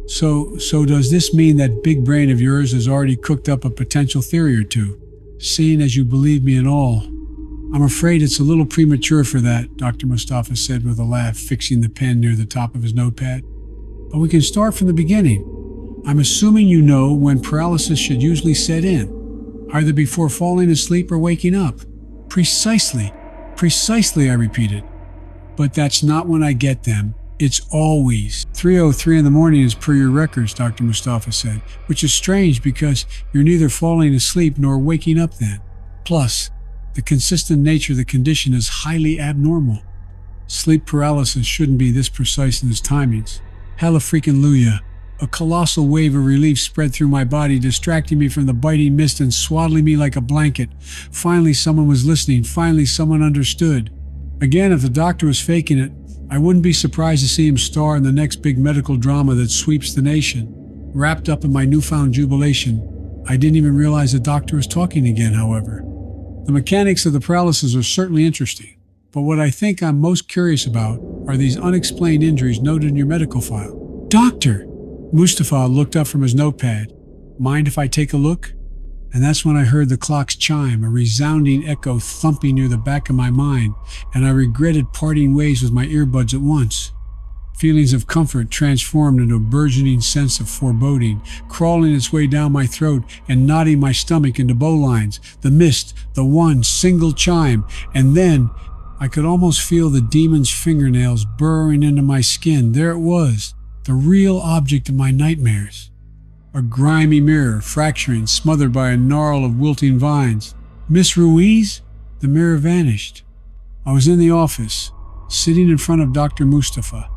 So does this mean that big brain of yours has already cooked up a potential theory or two? Seeing as you believe me in all, I'm afraid it's a little premature for that, Dr. Mustafa said with a laugh, fixing the pen near the top of his notepad. But we can start from the beginning. I'm assuming you know when paralysis should usually set in. Either before falling asleep or waking up. Precisely, I repeated. But that's not when I get them. It's always 3:03 in the morning as per your records, Dr. Mustafa said, which is strange because you're neither falling asleep nor waking up then. Plus, the consistent nature of the condition is highly abnormal. Sleep paralysis shouldn't be this precise in its timings. Hallelujah. A colossal wave of relief spread through my body, distracting me from the biting mist and swaddling me like a blanket. Finally, someone was listening. Finally, someone understood. Again, if the doctor was faking it, I wouldn't be surprised to see him star in the next big medical drama that sweeps the nation. Wrapped up in my newfound jubilation, I didn't even realize the doctor was talking again, however. The mechanics of the paralysis are certainly interesting, but what I think I'm most curious about are these unexplained injuries noted in your medical file. Doctor! Mustafa looked up from his notepad. Mind if I take a look? And that's when I heard the clock's chime, a resounding echo thumping near the back of my mind, and I regretted parting ways with my earbuds at once. Feelings of comfort transformed into a burgeoning sense of foreboding, crawling its way down my throat and knotting my stomach into bowlines. The mist, the one single chime, and then I could almost feel the demon's fingernails burrowing into my skin. There it was. The real object of my nightmares. A grimy mirror, fracturing, smothered by a gnarl of wilting vines. Miss Ruiz? The mirror vanished. I was in the office, sitting in front of Dr. Mustafa.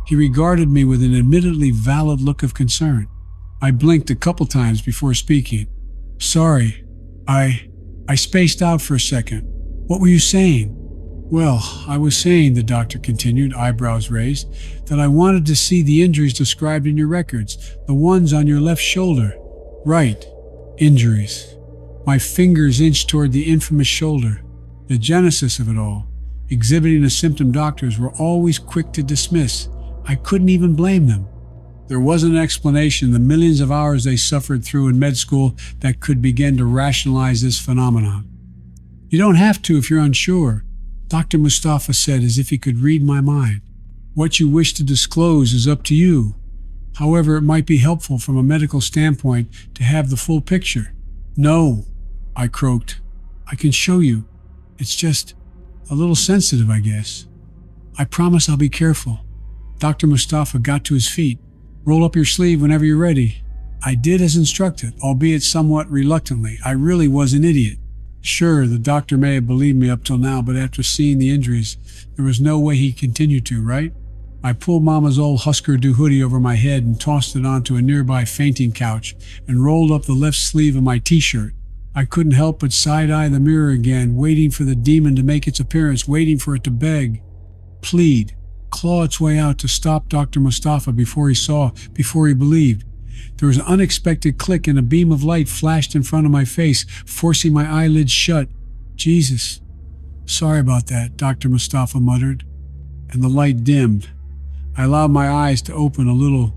He regarded me with an admittedly valid look of concern. I blinked a couple times before speaking. Sorry, I spaced out for a second. What were you saying? Well, I was saying, the doctor continued, eyebrows raised, that I wanted to see the injuries described in your records, the ones on your left shoulder. Right, injuries. My fingers inched toward the infamous shoulder, the genesis of it all, exhibiting a symptom doctors were always quick to dismiss. I couldn't even blame them. There wasn't an explanation in the millions of hours they suffered through in med school that could begin to rationalize this phenomenon. You don't have to if you're unsure, Dr. Mustafa said as if he could read my mind. What you wish to disclose is up to you. However, it might be helpful from a medical standpoint to have the full picture. No, I croaked. I can show you. It's just a little sensitive, I guess. I promise I'll be careful. Dr. Mustafa got to his feet. Roll up your sleeve whenever you're ready. I did as instructed, albeit somewhat reluctantly. I really was an idiot. Sure, the doctor may have believed me up till now, but after seeing the injuries, there was no way he'd continue to, right? I pulled Mama's old Husker Du hoodie over my head and tossed it onto a nearby fainting couch and rolled up the left sleeve of my t-shirt. I couldn't help but side-eye the mirror again, waiting for the demon to make its appearance, waiting for it to beg, plead, claw its way out to stop Dr. Mustafa before he believed. There was an unexpected click and a beam of light flashed in front of my face, forcing my eyelids shut. Jesus. Sorry about that, Dr. Mustafa muttered, and the light dimmed. I allowed my eyes to open a little,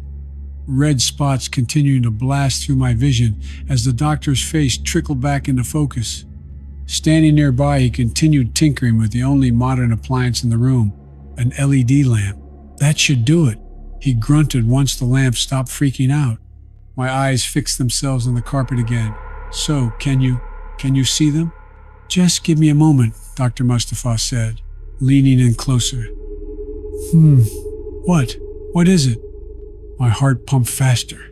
red spots continuing to blast through my vision as the doctor's face trickled back into focus. Standing nearby, he continued tinkering with the only modern appliance in the room, an LED lamp. That should do it, he grunted once the lamp stopped freaking out. My eyes fixed themselves on the carpet again. So, can you see them? Just give me a moment, Dr. Mustafa said, leaning in closer. What is it? My heart pumped faster.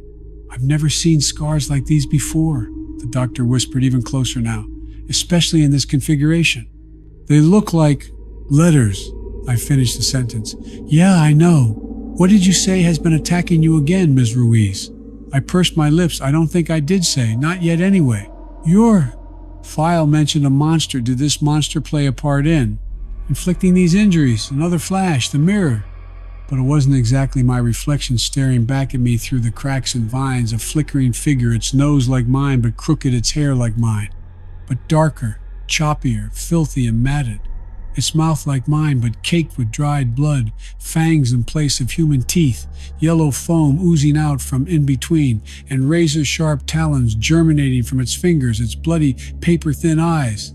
I've never seen scars like these before. the doctor whispered even closer now, especially in this configuration. They look like letters. I finished the sentence. Yeah, I know. What did you say has been attacking you again, Ms. Ruiz? I pursed my lips. I don't think I did say. Not yet anyway. Your file mentioned a monster. Did this monster play a part in inflicting these injuries? Another flash, the mirror. But it wasn't exactly my reflection staring back at me through the cracks and vines, a flickering figure, its nose like mine, but crooked, its hair like mine, but darker, choppier, filthy and matted. Its mouth like mine, but caked with dried blood, fangs in place of human teeth, yellow foam oozing out from in between, and razor-sharp talons germinating from its fingers, its bloody, paper-thin eyes,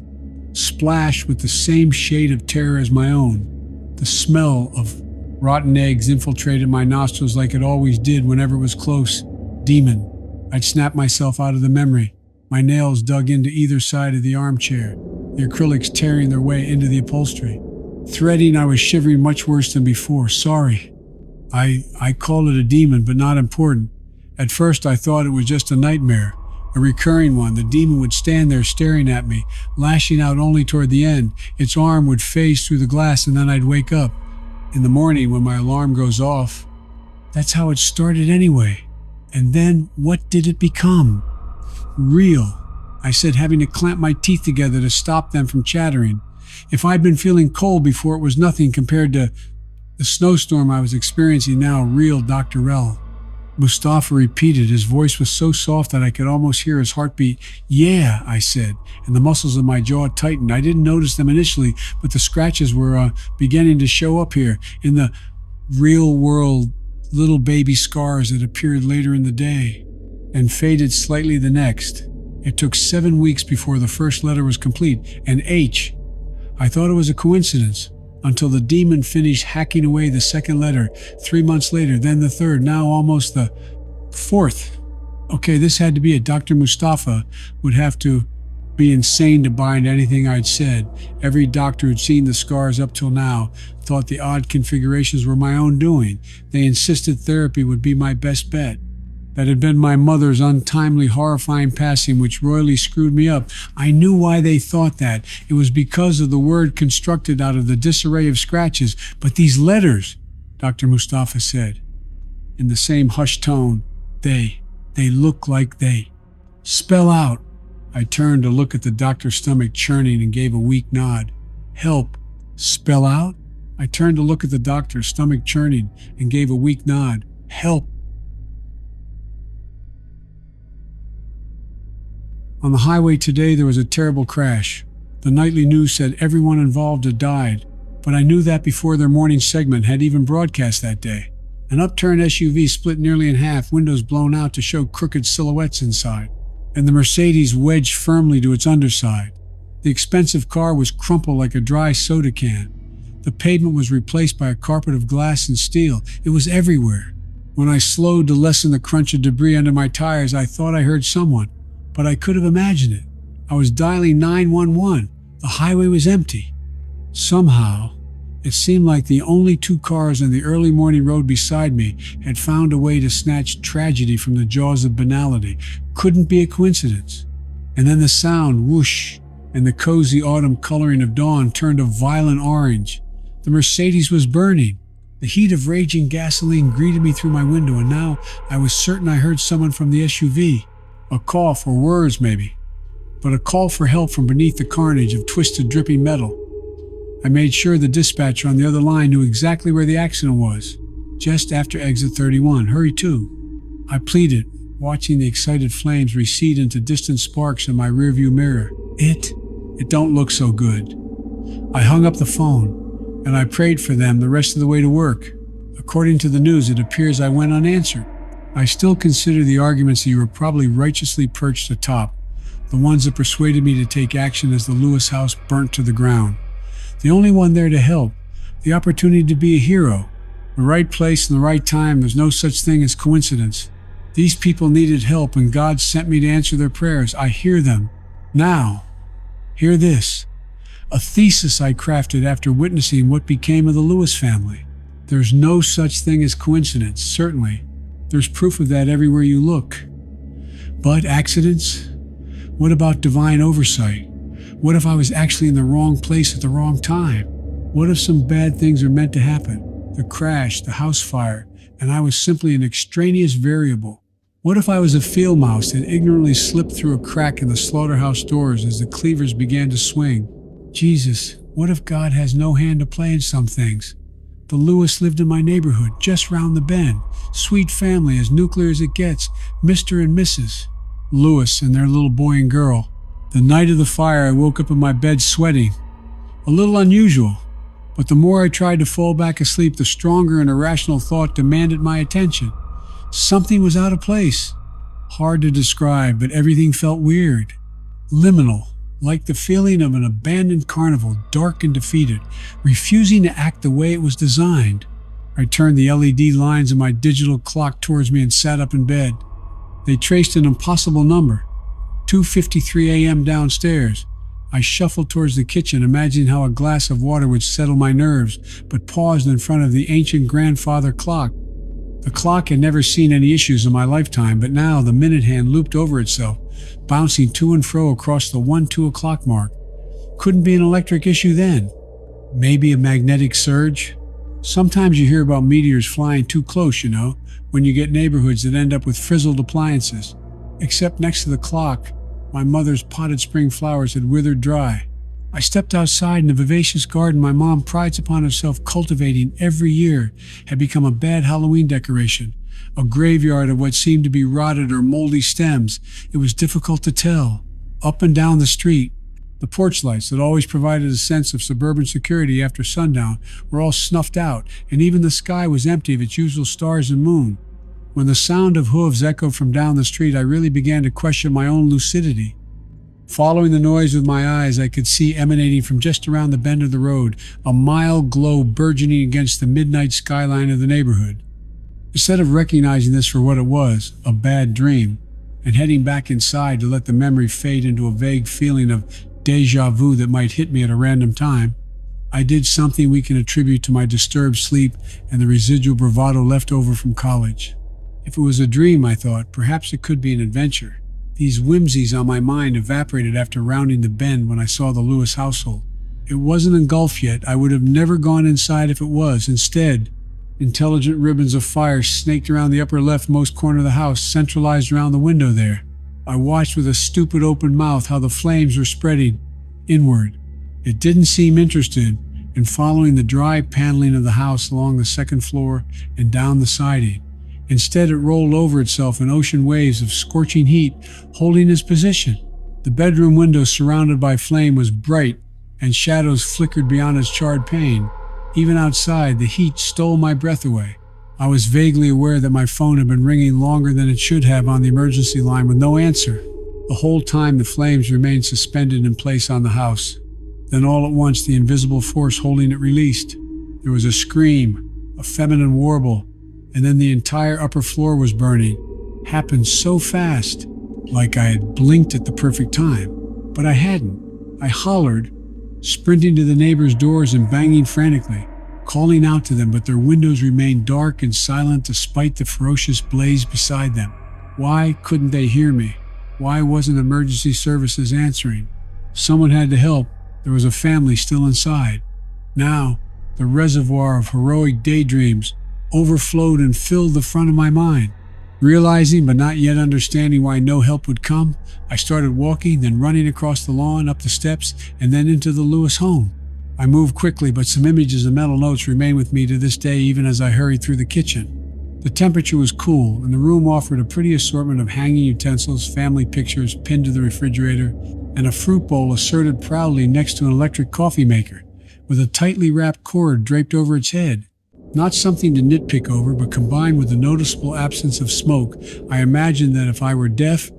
splashed with the same shade of terror as my own. The smell of rotten eggs infiltrated my nostrils like it always did whenever it was close. Demon. I'd snapped myself out of the memory, my nails dug into either side of the armchair, the acrylics tearing their way into the upholstery. Threading, I was shivering much worse than before. Sorry. I call it a demon, but not important. At first I thought it was just a nightmare, a recurring one. The demon would stand there staring at me, lashing out only toward the end. Its arm would phase through the glass and then I'd wake up. In the morning when my alarm goes off. That's how it started anyway. And then what did it become? Real. I said, having to clamp my teeth together to stop them from chattering. If I'd been feeling cold before, it was nothing compared to the snowstorm I was experiencing now. Real, Dr. Rell. Mustafa repeated. His voice was so soft that I could almost hear his heartbeat. Yeah, I said, and the muscles of my jaw tightened. I didn't notice them initially, but the scratches were beginning to show up here in the real world, little baby scars that appeared later in the day and faded slightly the next. It took 7 weeks before the first letter was complete, an H. I thought it was a coincidence, until the demon finished hacking away the second letter. 3 months later, then the third, now almost the fourth. Okay, this had to be it. Dr. Mustafa would have to be insane to buy into anything I'd said. Every doctor who'd seen the scars up till now thought the odd configurations were my own doing. They insisted therapy would be my best bet. That had been my mother's untimely, horrifying passing, which royally screwed me up. I knew why they thought that. It was because of the word constructed out of the disarray of scratches. But these letters, Dr. Mustafa said, in the same hushed tone, they look like they spell out. I turned to look at the doctor's stomach churning and gave a weak nod. Help. Spell out? I turned to look at the doctor's stomach churning and gave a weak nod. Help. On the highway today, there was a terrible crash. The nightly news said everyone involved had died, but I knew that before their morning segment had even broadcast that day. An upturned SUV split nearly in half, windows blown out to show crooked silhouettes inside, and the Mercedes wedged firmly to its underside. The expensive car was crumpled like a dry soda can. The pavement was replaced by a carpet of glass and steel. It was everywhere. When I slowed to lessen the crunch of debris under my tires, I thought I heard someone. But I could have imagined it. I was dialing 911. The highway was empty. Somehow, it seemed like the only two cars on the early morning road beside me had found a way to snatch tragedy from the jaws of banality. Couldn't be a coincidence. And then the sound, whoosh, and the cozy autumn coloring of dawn turned a violent orange. The Mercedes was burning. The heat of raging gasoline greeted me through my window, and now I was certain I heard someone from the SUV. A cough or words, maybe, but a call for help from beneath the carnage of twisted, dripping metal. I made sure the dispatcher on the other line knew exactly where the accident was, just after exit 31. Hurry too, I pleaded, watching the excited flames recede into distant sparks in my rearview mirror. It don't look so good. I hung up the phone, and I prayed for them the rest of the way to work. According to the news, it appears I went unanswered. I still consider the arguments that you were probably righteously perched atop, the ones that persuaded me to take action as the Lewis house burnt to the ground. The only one there to help, the opportunity to be a hero. The right place and the right time, there's no such thing as coincidence. These people needed help and God sent me to answer their prayers. I hear them. Now, hear this. A thesis I crafted after witnessing what became of the Lewis family. There's no such thing as coincidence, certainly. There's proof of that everywhere you look. But accidents? What about divine oversight? What if I was actually in the wrong place at the wrong time? What if some bad things are meant to happen? The crash, the house fire, and I was simply an extraneous variable. What if I was a field mouse that ignorantly slipped through a crack in the slaughterhouse doors as the cleavers began to swing? Jesus, what if God has no hand to play in some things? The Lewis lived in my neighborhood, just round the bend. Sweet family, as nuclear as it gets, Mr. and Mrs. Lewis and their little boy and girl. The night of the fire, I woke up in my bed sweating. A little unusual, but the more I tried to fall back asleep, the stronger an irrational thought demanded my attention. Something was out of place. Hard to describe, but everything felt weird. Liminal, like the feeling of an abandoned carnival, dark and defeated, refusing to act the way it was designed. I turned the LED lines of my digital clock towards me and sat up in bed. They traced an impossible number, 2:53 a.m. downstairs. I shuffled towards the kitchen, imagining how a glass of water would settle my nerves, but paused in front of the ancient grandfather clock. The clock had never seen any issues in my lifetime, but now the minute hand looped over itself, bouncing to and fro across the 1-2 o'clock mark. Couldn't be an electric issue then. Maybe a magnetic surge? Sometimes you hear about meteors flying too close, when you get neighborhoods that end up with frizzled appliances. Except next to the clock, my mother's potted spring flowers had withered dry. I stepped outside, and the vivacious garden my mom prides upon herself cultivating every year had become a bad Halloween decoration, a graveyard of what seemed to be rotted or moldy stems. It was difficult to tell. Up and down the street, the porch lights that always provided a sense of suburban security after sundown were all snuffed out, and even the sky was empty of its usual stars and moon. When the sound of hooves echoed from down the street, I really began to question my own lucidity. Following the noise with my eyes, I could see emanating from just around the bend of the road a mild glow burgeoning against the midnight skyline of the neighborhood. Instead of recognizing this for what it was, a bad dream, and heading back inside to let the memory fade into a vague feeling of déjà vu that might hit me at a random time, I did something we can attribute to my disturbed sleep and the residual bravado left over from college. If it was a dream, I thought, perhaps it could be an adventure. These whimsies on my mind evaporated after rounding the bend when I saw the Lewis household. It wasn't engulfed yet. I would have never gone inside if it was. Instead, intelligent ribbons of fire snaked around the upper leftmost corner of the house, centralized around the window there. I watched with a stupid open mouth how the flames were spreading inward. It didn't seem interested in following the dry paneling of the house along the second floor and down the siding. Instead, it rolled over itself in ocean waves of scorching heat, holding its position. The bedroom window, surrounded by flame, was bright, and shadows flickered beyond its charred pane. Even outside, the heat stole my breath away. I was vaguely aware that my phone had been ringing longer than it should have on the emergency line with no answer. The whole time, the flames remained suspended in place on the house. Then all at once, the invisible force holding it released. There was a scream, a feminine warble, and then the entire upper floor was burning. Happened so fast, like I had blinked at the perfect time. But I hadn't. I hollered, sprinting to the neighbors' doors and banging frantically, calling out to them, but their windows remained dark and silent despite the ferocious blaze beside them. Why couldn't they hear me? Why wasn't emergency services answering? Someone had to help. There was a family still inside. Now, the reservoir of heroic daydreams overflowed and filled the front of my mind. Realizing but not yet understanding why no help would come, I started walking, then running across the lawn, up the steps, and then into the Lewis home. I moved quickly, but some images and mental notes remain with me to this day, even as I hurried through the kitchen. The temperature was cool, and the room offered a pretty assortment of hanging utensils, family pictures pinned to the refrigerator, and a fruit bowl asserted proudly next to an electric coffee maker, with a tightly wrapped cord draped over its head. Not something to nitpick over, but combined with the noticeable absence of smoke, I imagined that if I were deaf,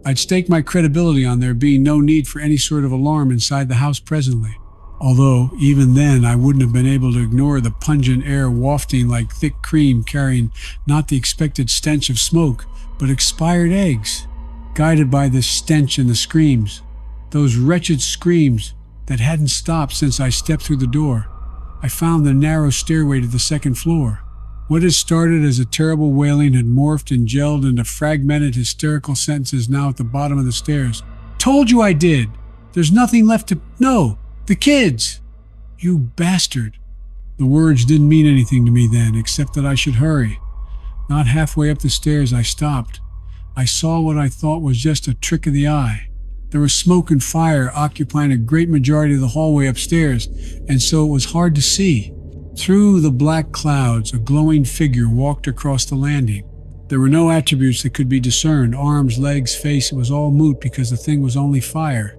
I'd stake my credibility on there being no need for any sort of alarm inside the house presently. Although, even then, I wouldn't have been able to ignore the pungent air wafting like thick cream, carrying not the expected stench of smoke, but expired eggs. Guided by the stench and the screams, those wretched screams that hadn't stopped since I stepped through the door, I found the narrow stairway to the second floor. What had started as a terrible wailing had morphed and gelled into fragmented hysterical sentences now at the bottom of the stairs. Told you I did. There's nothing left to... No, the kids. You bastard. The words didn't mean anything to me then, except that I should hurry. Not halfway up the stairs, I stopped. I saw what I thought was just a trick of the eye. There was smoke and fire occupying a great majority of the hallway upstairs, and so it was hard to see. Through the black clouds, a glowing figure walked across the landing. There were no attributes that could be discerned, arms, legs, face. It was all moot because the thing was only fire.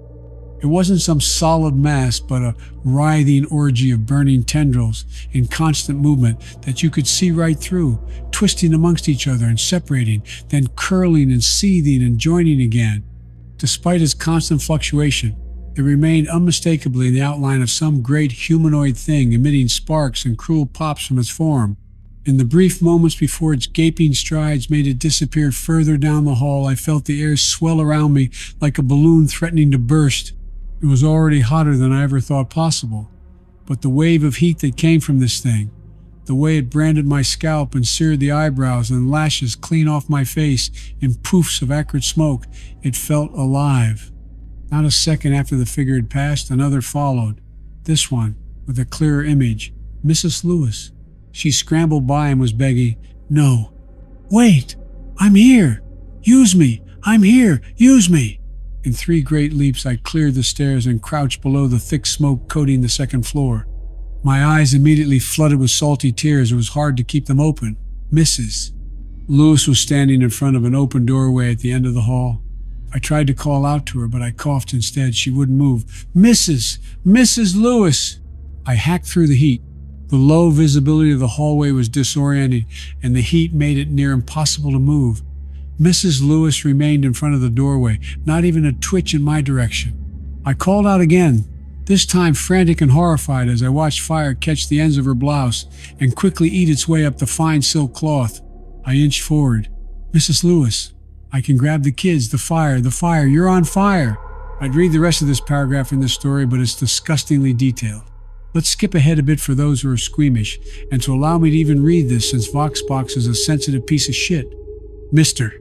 It wasn't some solid mass, but a writhing orgy of burning tendrils in constant movement that you could see right through, twisting amongst each other and separating, then curling and seething and joining again. Despite its constant fluctuation, it remained unmistakably the outline of some great humanoid thing emitting sparks and cruel pops from its form. In the brief moments before its gaping strides made it disappear further down the hall, I felt the air swell around me like a balloon threatening to burst. It was already hotter than I ever thought possible, but the wave of heat that came from this thing, the way it branded my scalp and seared the eyebrows and lashes clean off my face in poofs of acrid smoke, it felt alive. Not a second after the figure had passed, another followed, this one with a clearer image, Mrs. Lewis. She scrambled by and was begging, "No, wait, I'm here, use me, I'm here, use me." In 3 great leaps, I cleared the stairs and crouched below the thick smoke coating the second floor. My eyes immediately flooded with salty tears. It was hard to keep them open. Mrs. Lewis was standing in front of an open doorway at the end of the hall. I tried to call out to her, but I coughed instead. She wouldn't move. Mrs. Lewis! I hacked through the heat. The low visibility of the hallway was disorienting, and the heat made it near impossible to move. Mrs. Lewis remained in front of the doorway, not even a twitch in my direction. I called out again, this time frantic and horrified as I watched fire catch the ends of her blouse and quickly eat its way up the fine silk cloth. I inched forward. "Mrs. Lewis, I can grab the kids, the fire, you're on fire." I'd read the rest of this paragraph in this story, but it's disgustingly detailed. Let's skip ahead a bit for those who are squeamish, and to allow me to even read this since Voxbox is a sensitive piece of shit. Mr.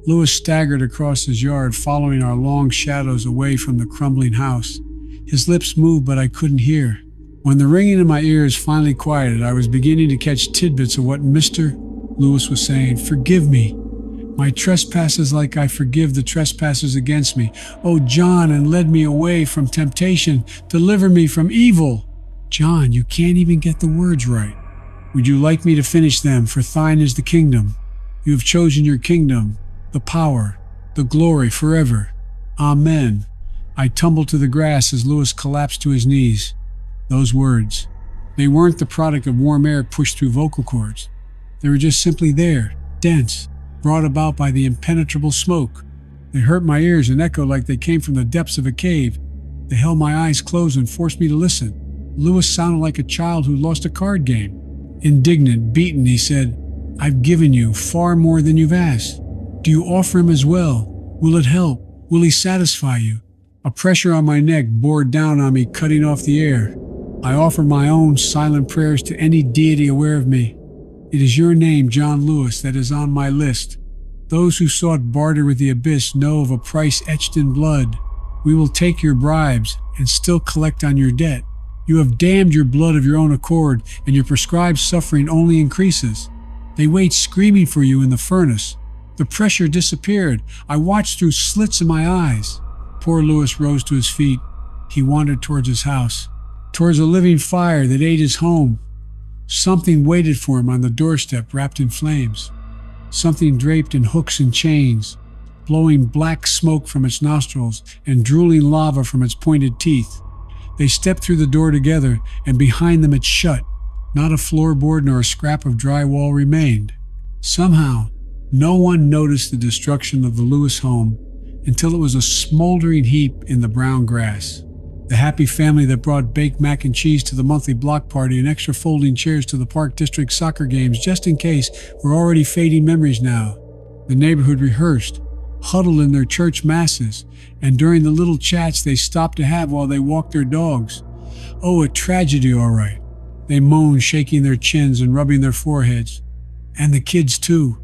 Lewis staggered across his yard, following our long shadows away from the crumbling house. His lips moved, but I couldn't hear. When the ringing in my ears finally quieted, I was beginning to catch tidbits of what Mr. Lewis was saying. "Forgive me. My trespasses like I forgive the trespassers against me. Oh, John, and lead me away from temptation. Deliver me from evil." John, you can't even get the words right. "Would you like me to finish them? For thine is the kingdom. You have chosen your kingdom, the power, the glory forever. Amen." I tumbled to the grass as Lewis collapsed to his knees. Those words, they weren't the product of warm air pushed through vocal cords. They were just simply there, dense, brought about by the impenetrable smoke. They hurt my ears and echoed like they came from the depths of a cave. They held my eyes closed and forced me to listen. Lewis sounded like a child who lost a card game. Indignant, beaten, he said, "I've given you far more than you've asked. Do you offer him as well? Will it help? Will he satisfy you?" A pressure on my neck bore down on me, cutting off the air. I offered my own silent prayers to any deity aware of me. "It is your name, John Lewis, that is on my list. Those who sought barter with the abyss know of a price etched in blood. We will take your bribes and still collect on your debt. You have damned your blood of your own accord, and your prescribed suffering only increases. They wait screaming for you in the furnace." The pressure disappeared. I watched through slits in my eyes. Poor Lewis rose to his feet. He wandered towards his house, towards a living fire that ate his home. Something waited for him on the doorstep, wrapped in flames. Something draped in hooks and chains, blowing black smoke from its nostrils and drooling lava from its pointed teeth. They stepped through the door together, and behind them it shut. Not a floorboard nor a scrap of drywall remained. Somehow, no one noticed the destruction of the Lewis home until it was a smoldering heap in the brown grass. The happy family that brought baked mac and cheese to the monthly block party and extra folding chairs to the Park District soccer games just in case were already fading memories now. The neighborhood rehearsed, huddled in their church masses, and during the little chats they stopped to have while they walked their dogs. Oh, a tragedy, all right. They moaned, shaking their chins and rubbing their foreheads. And the kids, too,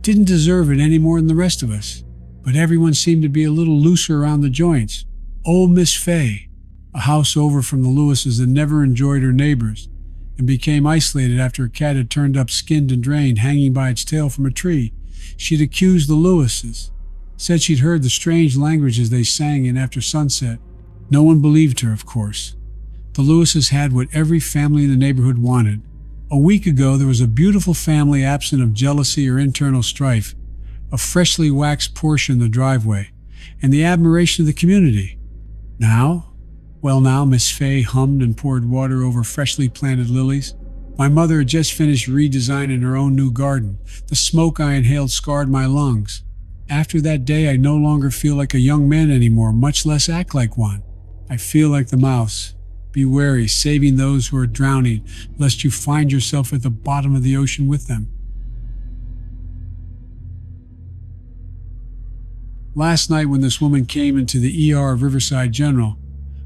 didn't deserve it any more than the rest of us. but everyone seemed to be a little looser around the joints. Old Miss Fay, a house over from the Lewises, had never enjoyed her neighbors and became isolated after a cat had turned up skinned and drained, hanging by its tail from a tree. She'd accused the Lewises, said she'd heard the strange languages they sang in after sunset. No one believed her, of course. The Lewises had what every family in the neighborhood wanted. A week ago, there was a beautiful family absent of jealousy or internal strife, a freshly waxed Porsche in the driveway, and the admiration of the community. Now, Miss Fay hummed and poured water over freshly planted lilies. My mother had just finished redesigning her own new garden. The smoke I inhaled scarred my lungs. After that day, I no longer feel like a young man anymore, much less act like one. I feel like the mouse. Be wary, saving those who are drowning, lest you find yourself at the bottom of the ocean with them. Last night, when this woman came into the ER of Riverside General,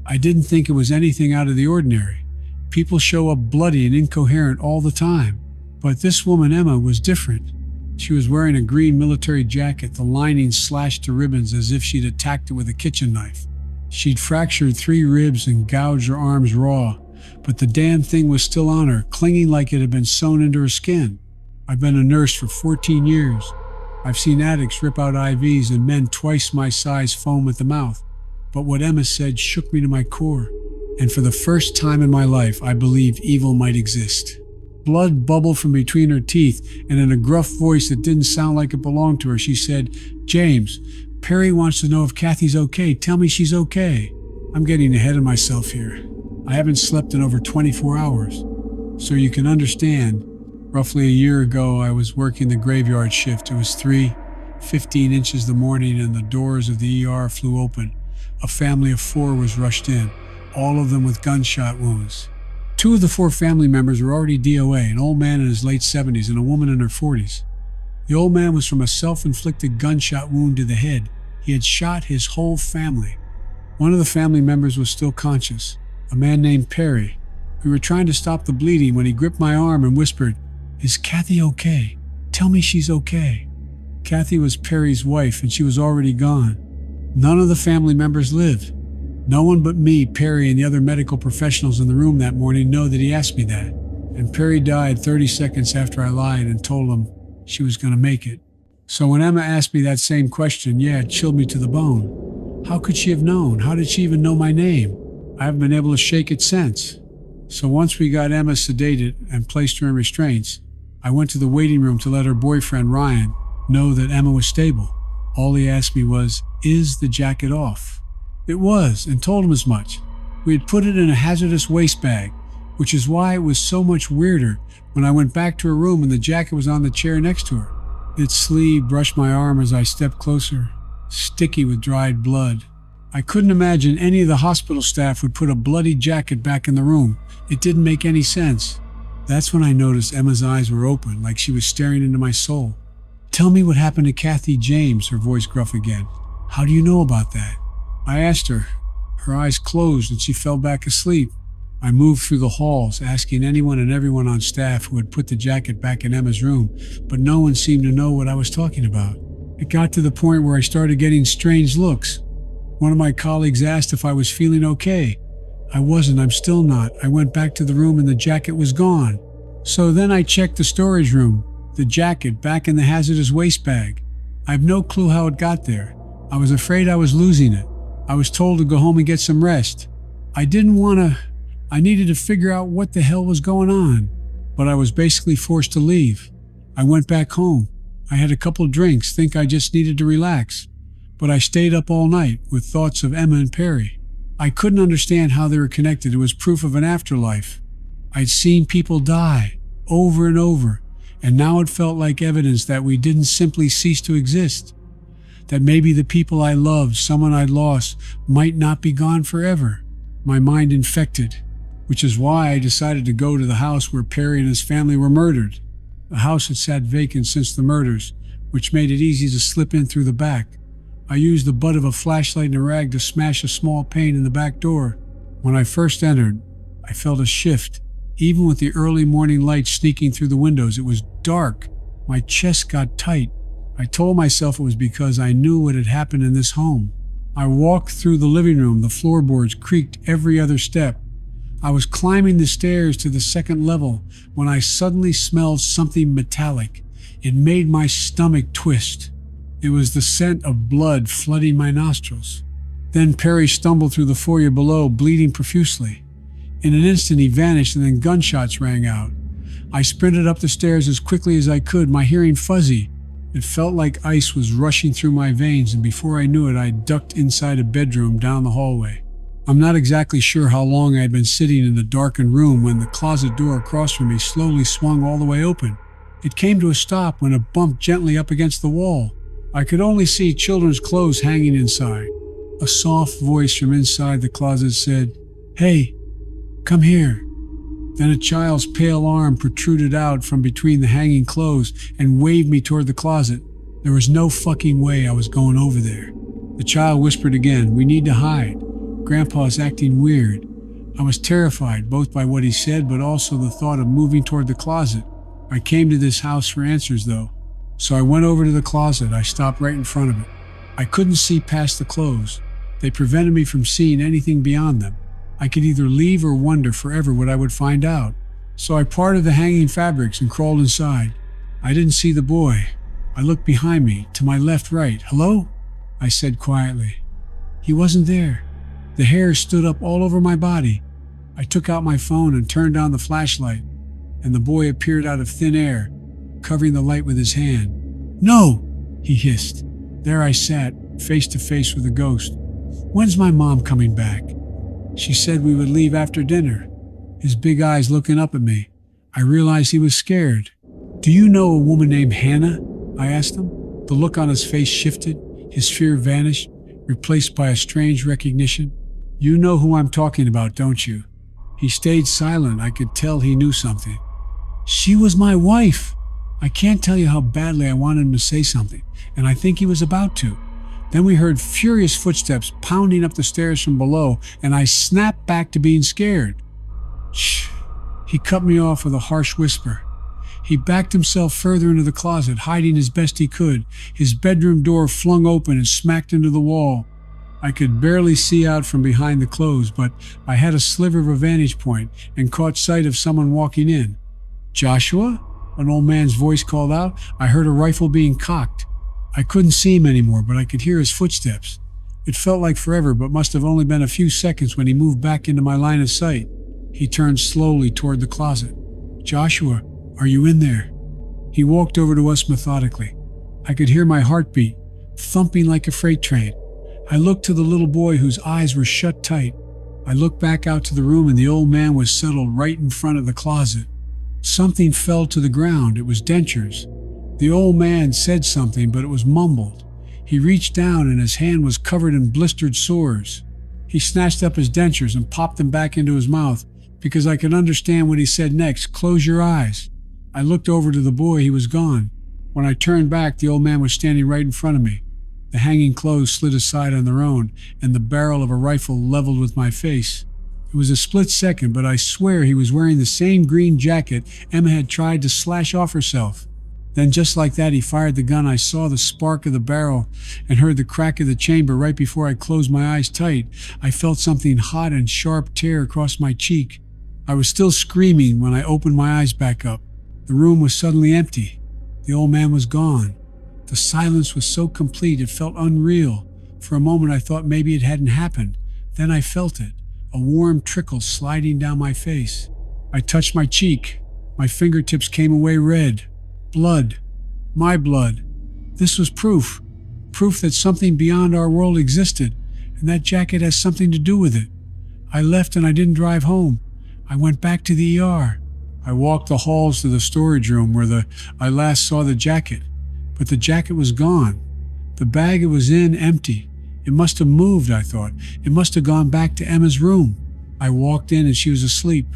I didn't think it was anything out of the ordinary. People show up bloody and incoherent all the time. But this woman, Emma, was different. She was wearing a green military jacket, the lining slashed to ribbons as if she'd attacked it with a kitchen knife. She'd fractured 3 ribs and gouged her arms raw, but the damn thing was still on her, clinging like it had been sewn into her skin. I've been a nurse for 14 years. I've seen addicts rip out IVs and men twice my size foam at the mouth. But what Emma said shook me to my core. And for the first time in my life, I believed evil might exist. Blood bubbled from between her teeth, and in a gruff voice that didn't sound like it belonged to her, she said, "James, Perry wants to know if Kathy's okay. Tell me she's okay." I'm getting ahead of myself here. I haven't slept in over 24 hours. So you can understand, roughly a year ago, I was working the graveyard shift. It was 3:15 inches the morning, and the doors of the ER flew open. A family of 4 was rushed in, all of them with gunshot wounds. 2 of the 4 family members were already DOA, an old man in his late 70s and a woman in her 40s. The old man was from a self-inflicted gunshot wound to the head. He had shot his whole family. One of the family members was still conscious, a man named Perry. We were trying to stop the bleeding when he gripped my arm and whispered, "Is Kathy okay? Tell me she's okay." Kathy was Perry's wife, and she was already gone. None of the family members lived. No one but me, Perry, and the other medical professionals in the room that morning know that he asked me that. And Perry died 30 seconds after I lied and told him she was going to make it. So when Emma asked me that same question, it chilled me to the bone. How could she have known? How did she even know my name? I haven't been able to shake it since. So once we got Emma sedated and placed her in restraints, I went to the waiting room to let her boyfriend, Ryan, know that Emma was stable. All he asked me was, "Is the jacket off?" It was, and told him as much. We had put it in a hazardous waste bag, which is why it was so much weirder when I went back to her room and the jacket was on the chair next to her. Its sleeve brushed my arm as I stepped closer, sticky with dried blood. I couldn't imagine any of the hospital staff would put a bloody jacket back in the room. It didn't make any sense. That's when I noticed Emma's eyes were open, like she was staring into my soul. "Tell me what happened to Kathy James," her voice gruff again. "How do you know about that?" I asked her. Her eyes closed and she fell back asleep. I moved through the halls, asking anyone and everyone on staff who had put the jacket back in Emma's room, but no one seemed to know what I was talking about. It got to the point where I started getting strange looks. One of my colleagues asked if I was feeling okay. I wasn't, I'm still not. I went back to the room and the jacket was gone. So then I checked the storage room, the jacket back in the hazardous waste bag. I have no clue how it got there. I was afraid I was losing it. I was told to go home and get some rest. I needed to figure out what the hell was going on, but I was basically forced to leave. I went back home. I had a couple drinks, think I just needed to relax, but I stayed up all night with thoughts of Emma and Perry. I couldn't understand how they were connected. It was proof of an afterlife. I'd seen people die over and over, and now it felt like evidence that we didn't simply cease to exist. That maybe the people I loved, someone I'd lost, might not be gone forever. My mind infected, which is why I decided to go to the house where Perry and his family were murdered. The house had sat vacant since the murders, which made it easy to slip in through the back. I used the butt of a flashlight and a rag to smash a small pane in the back door. When I first entered, I felt a shift. Even with the early morning light sneaking through the windows, it was dark. My chest got tight. I told myself it was because I knew what had happened in this home. I walked through the living room. The floorboards creaked every other step. I was climbing the stairs to the second level when I suddenly smelled something metallic. It made my stomach twist. It was the scent of blood flooding my nostrils. Then Perry stumbled through the foyer below, bleeding profusely. In an instant he vanished, and then gunshots rang out. I sprinted up the stairs as quickly as I could, my hearing fuzzy. It felt like ice was rushing through my veins, and before I knew it, I ducked inside a bedroom down the hallway. I'm not exactly sure how long I had been sitting in the darkened room when the closet door across from me slowly swung all the way open. It came to a stop when it bumped gently up against the wall. I could only see children's clothes hanging inside. A soft voice from inside the closet said, "Hey, come here." Then a child's pale arm protruded out from between the hanging clothes and waved me toward the closet. There was no fucking way I was going over there. The child whispered again, "We need to hide. Grandpa's acting weird." I was terrified, both by what he said, but also the thought of moving toward the closet. I came to this house for answers, though. So I went over to the closet. I stopped right in front of it. I couldn't see past the clothes. They prevented me from seeing anything beyond them. I could either leave or wonder forever what I would find out. So I parted the hanging fabrics and crawled inside. I didn't see the boy. I looked behind me, to my left, right. "Hello?" I said quietly. He wasn't there. The hair stood up all over my body. I took out my phone and turned on the flashlight, and the boy appeared out of thin air, covering the light with his hand. "No!" he hissed. There I sat, face to face with a ghost. "When's my mom coming back?" She said we would leave after dinner. His big eyes looking up at me. I realized he was scared. "Do you know a woman named Hannah?" I asked him. The look on his face shifted. His fear vanished, replaced by a strange recognition. "You know who I'm talking about, don't you?" He stayed silent. I could tell he knew something. "She was my wife." I can't tell you how badly I wanted him to say something, and I think he was about to. Then we heard furious footsteps pounding up the stairs from below, and I snapped back to being scared. "Shh." He cut me off with a harsh whisper. He backed himself further into the closet, hiding as best he could. His bedroom door flung open and smacked into the wall. I could barely see out from behind the clothes, but I had a sliver of a vantage point and caught sight of someone walking in. "Joshua?" An old man's voice called out. I heard a rifle being cocked. I couldn't see him anymore, but I could hear his footsteps. It felt like forever, but must have only been a few seconds when he moved back into my line of sight. He turned slowly toward the closet. "Joshua, are you in there?" He walked over to us methodically. I could hear my heartbeat, thumping like a freight train. I looked to the little boy whose eyes were shut tight. I looked back out to the room, and the old man was settled right in front of the closet. Something fell to the ground. It was dentures. The old man said something, but it was mumbled. He reached down, and his hand was covered in blistered sores. He snatched up his dentures and popped them back into his mouth, because I could understand what he said next. "Close your eyes." I looked over to the boy. He was gone. When I turned back, the old man was standing right in front of me. The hanging clothes slid aside on their own, and the barrel of a rifle leveled with my face. It was a split second, but I swear he was wearing the same green jacket Emma had tried to slash off herself. Then just like that, he fired the gun. I saw the spark of the barrel and heard the crack of the chamber right before I closed my eyes tight. I felt something hot and sharp tear across my cheek. I was still screaming when I opened my eyes back up. The room was suddenly empty. The old man was gone. The silence was so complete it felt unreal. For a moment I thought maybe it hadn't happened. Then I felt it, a warm trickle sliding down my face. I touched my cheek. My fingertips came away red. Blood. My blood. This was proof. Proof that something beyond our world existed, and that jacket has something to do with it. I left and I didn't drive home. I went back to the ER. I walked the halls to the storage room where I last saw the jacket. But the jacket was gone. The bag it was in, empty. It must have moved, I thought. It must have gone back to Emma's room. I walked in and she was asleep.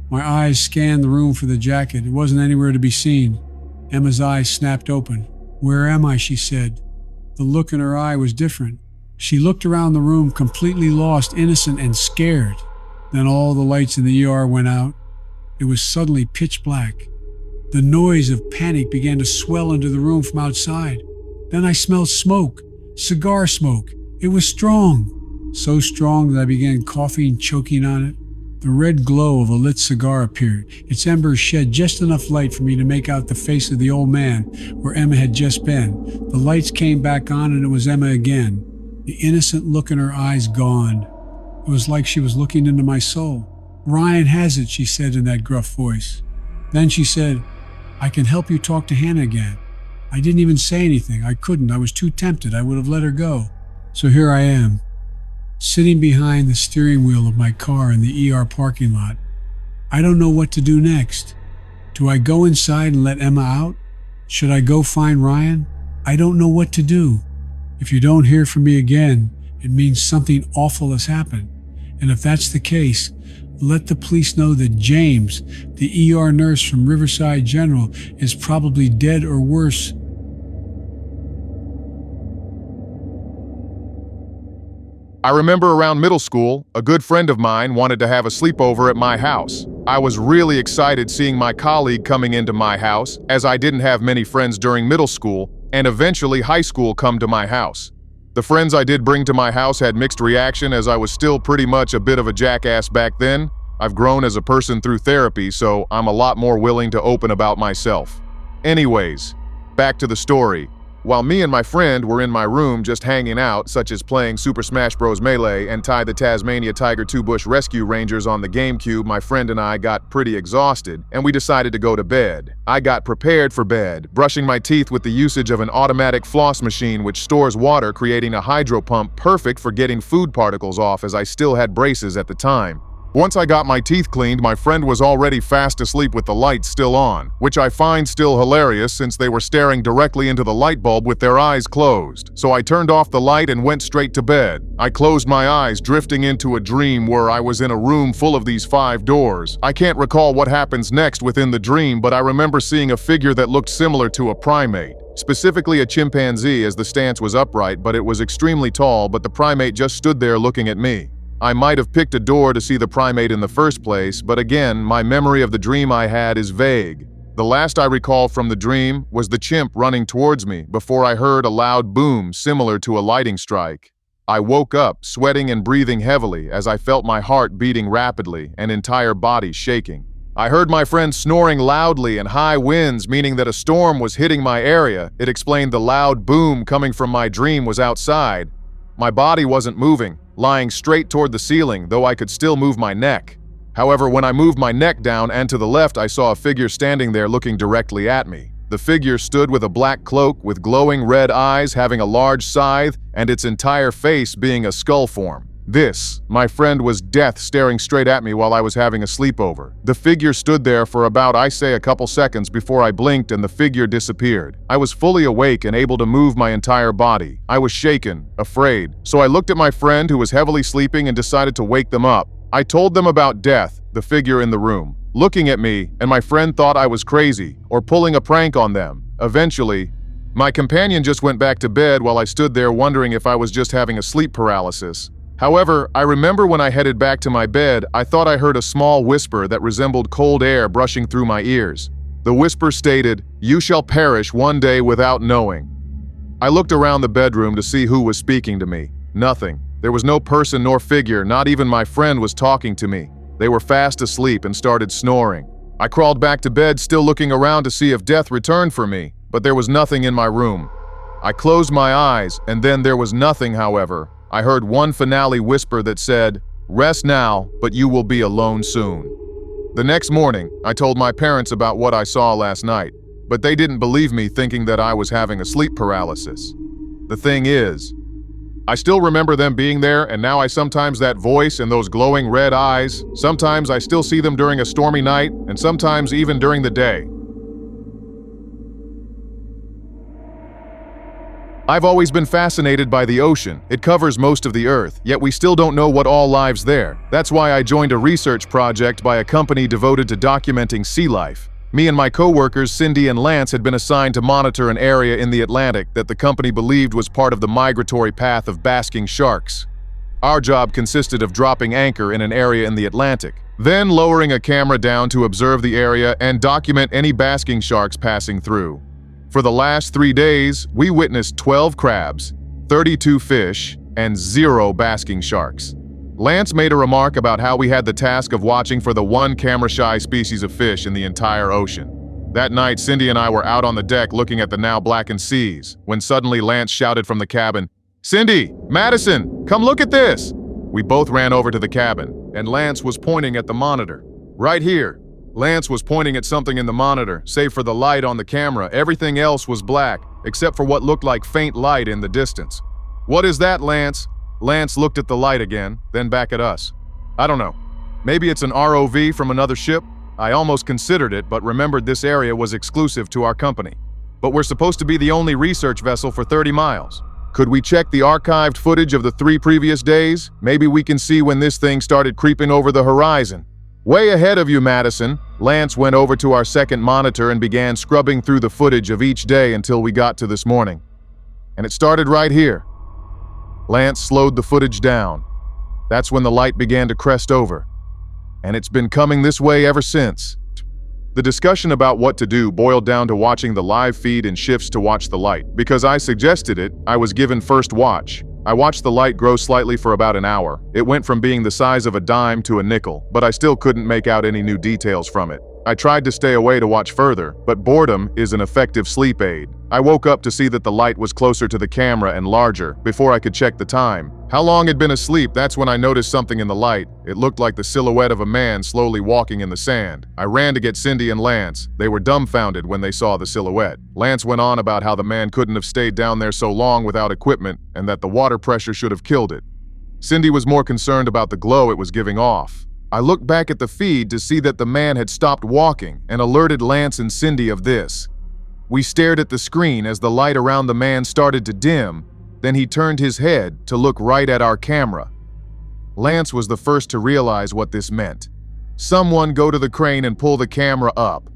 My eyes scanned the room for the jacket. It wasn't anywhere to be seen. Emma's eyes snapped open. "Where am I?" she said. The look in her eye was different. She looked around the room, completely lost, innocent, and scared. Then all the lights in the ER went out. It was suddenly pitch black. The noise of panic began to swell into the room from outside. Then I smelled smoke, cigar smoke. It was strong, so strong that I began coughing and choking on it. The red glow of a lit cigar appeared. Its embers shed just enough light for me to make out the face of the old man where Emma had just been. The lights came back on and it was Emma again, the innocent look in her eyes gone. It was like she was looking into my soul. "Ryan has it," she said in that gruff voice. Then she said, "I can help you talk to Hannah again." I didn't even say anything. I couldn't. I was too tempted. I would have let her go. So here I am, sitting behind the steering wheel of my car in the ER parking lot. I don't know what to do next. Do I go inside and let Emma out? Should I go find Ryan? I don't know what to do. If you don't hear from me again, it means something awful has happened. And if that's the case, let the police know that James, the ER nurse from Riverside General, is probably dead or worse. I remember around middle school, a good friend of mine wanted to have a sleepover at my house. I was really excited seeing my colleague coming into my house, as I didn't have many friends during middle school and eventually high school come to my house. The friends I did bring to my house had mixed reaction as I was still pretty much a bit of a jackass back then. I've grown as a person through therapy, so I'm a lot more willing to open about myself. Anyways, back to the story. While me and my friend were in my room just hanging out, such as playing Super Smash Bros. Melee and Ty the Tasmania Tiger 2 Bush Rescue Rangers on the GameCube, my friend and I got pretty exhausted, and we decided to go to bed. I got prepared for bed, brushing my teeth with the usage of an automatic floss machine which stores water, creating a hydro pump perfect for getting food particles off as I still had braces at the time. Once I got my teeth cleaned, my friend was already fast asleep with the lights still on, which I find still hilarious since they were staring directly into the light bulb with their eyes closed. So I turned off the light and went straight to bed. I closed my eyes, drifting into a dream where I was in a room full of these 5 doors. I can't recall what happens next within the dream, but I remember seeing a figure that looked similar to a primate. Specifically a chimpanzee, as the stance was upright, but it was extremely tall, but the primate just stood there looking at me. I might have picked a door to see the primate in the first place, but again, my memory of the dream I had is vague. The last I recall from the dream was the chimp running towards me before I heard a loud boom similar to a lightning strike. I woke up, sweating and breathing heavily as I felt my heart beating rapidly and entire body shaking. I heard my friend snoring loudly and high winds, meaning that a storm was hitting my area. It explained the loud boom coming from my dream was outside. My body wasn't moving, lying straight toward the ceiling, though I could still move my neck. However, when I moved my neck down and to the left, I saw a figure standing there looking directly at me. The figure stood with a black cloak with glowing red eyes, having a large scythe, and its entire face being a skull form. This, my friend, was death staring straight at me while I was having a sleepover. The figure stood there for about, a couple seconds before I blinked and the figure disappeared. I was fully awake and able to move my entire body. I was shaken, afraid, so I looked at my friend who was heavily sleeping and decided to wake them up. I told them about death, the figure in the room, looking at me, and my friend thought I was crazy or pulling a prank on them. Eventually, my companion just went back to bed while I stood there wondering if I was just having a sleep paralysis. However, I remember when I headed back to my bed, I thought I heard a small whisper that resembled cold air brushing through my ears. The whisper stated, "You shall perish one day without knowing." I looked around the bedroom to see who was speaking to me. Nothing. There was no person nor figure, not even my friend was talking to me. They were fast asleep and started snoring. I crawled back to bed, still looking around to see if death returned for me, but there was nothing in my room. I closed my eyes, and then there was nothing, however. I heard one finale whisper that said, "Rest now, but you will be alone soon." The next morning, I told my parents about what I saw last night, but they didn't believe me, thinking that I was having a sleep paralysis. The thing is, I still remember them being there, and now I sometimes that voice and those glowing red eyes, sometimes I still see them during a stormy night, and sometimes even during the day. I've always been fascinated by the ocean. It covers most of the earth, yet we still don't know what all lives there. That's why I joined a research project by a company devoted to documenting sea life. Me and my co-workers, Cindy and Lance, had been assigned to monitor an area in the Atlantic that the company believed was part of the migratory path of basking sharks. Our job consisted of dropping anchor in an area in the Atlantic, then lowering a camera down to observe the area and document any basking sharks passing through. For the last 3 days, we witnessed 12 crabs, 32 fish, and 0 basking sharks. Lance made a remark about how we had the task of watching for the one camera-shy species of fish in the entire ocean. That night, Cindy and I were out on the deck looking at the now blackened seas, when suddenly Lance shouted from the cabin, "Cindy! Madison! Come look at this!" We both ran over to the cabin, and Lance was pointing at the monitor. Right here. Lance was pointing at something in the monitor, save for the light on the camera. Everything else was black, except for what looked like faint light in the distance. "What is that, Lance?" Lance looked at the light again, then back at us. "I don't know. Maybe it's an ROV from another ship?" I almost considered it, but remembered this area was exclusive to our company. "But we're supposed to be the only research vessel for 30 miles. Could we check the archived footage of the 3 previous days? Maybe we can see when this thing started creeping over the horizon." "Way ahead of you, Madison." Lance went over to our second monitor and began scrubbing through the footage of each day until we got to this morning. And it started right here. Lance slowed the footage down. That's when the light began to crest over. And it's been coming this way ever since. The discussion about what to do boiled down to watching the live feed in shifts to watch the light. Because I suggested it, I was given first watch. I watched the light grow slightly for about an hour. It went from being the size of a dime to a nickel, but I still couldn't make out any new details from it. I tried to stay away to watch further, but boredom is an effective sleep aid. I woke up to see that the light was closer to the camera and larger before I could check the time. How long I'd been asleep, that's when I noticed something in the light. It looked like the silhouette of a man slowly walking in the sand. I ran to get Cindy and Lance. They were dumbfounded when they saw the silhouette. Lance went on about how the man couldn't have stayed down there so long without equipment and that the water pressure should have killed it. Cindy was more concerned about the glow it was giving off. I looked back at the feed to see that the man had stopped walking and alerted Lance and Cindy of this. We stared at the screen as the light around the man started to dim, then he turned his head to look right at our camera. Lance was the first to realize what this meant. "Someone go to the crane and pull the camera up."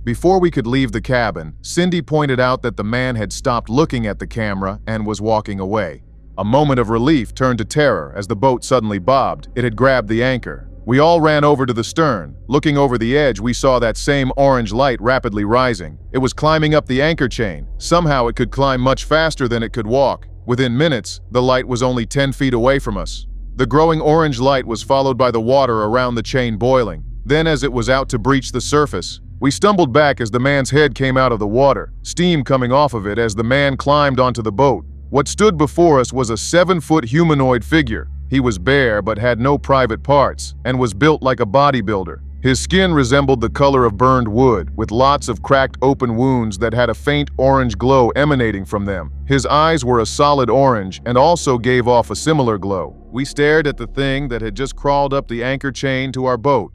Before we could leave the cabin, Cindy pointed out that the man had stopped looking at the camera and was walking away. A moment of relief turned to terror as the boat suddenly bobbed. It had grabbed the anchor. We all ran over to the stern. Looking over the edge, we saw that same orange light rapidly rising. It was climbing up the anchor chain. Somehow it could climb much faster than it could walk. Within minutes, the light was only 10 feet away from us. The growing orange light was followed by the water around the chain boiling. Then, as it was out to breach the surface, we stumbled back as the man's head came out of the water, steam coming off of it as the man climbed onto the boat. What stood before us was a 7-foot humanoid figure. He was bare but had no private parts and was built like a bodybuilder. His skin resembled the color of burned wood, with lots of cracked open wounds that had a faint orange glow emanating from them. His eyes were a solid orange and also gave off a similar glow. We stared at the thing that had just crawled up the anchor chain to our boat.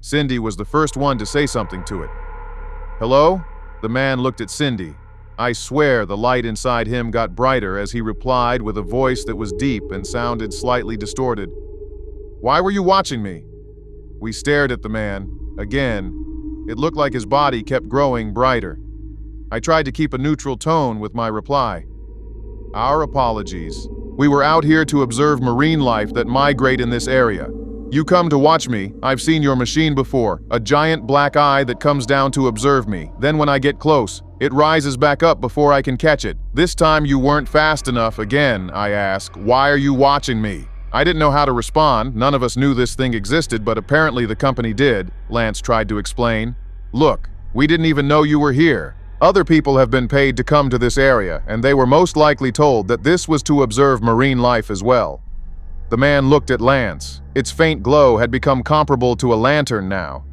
Cindy was the first one to say something to it. "Hello?" The man looked at Cindy. I swear the light inside him got brighter as he replied with a voice that was deep and sounded slightly distorted. "Why were you watching me?" We stared at the man. Again, it looked like his body kept growing brighter. I tried to keep a neutral tone with my reply. "Our apologies. We were out here to observe marine life that migrate in this area. You come to watch me. I've seen your machine before, a giant black eye that comes down to observe me. Then when I get close, it rises back up before I can catch it. This time you weren't fast enough again," I asked. "Why are you watching me?" I didn't know how to respond. None of us knew this thing existed, but apparently the company did, Lance tried to explain. "Look, we didn't even know you were here. Other people have been paid to come to this area, and they were most likely told that this was to observe marine life as well." The man looked at Lance. Its faint glow had become comparable to a lantern now.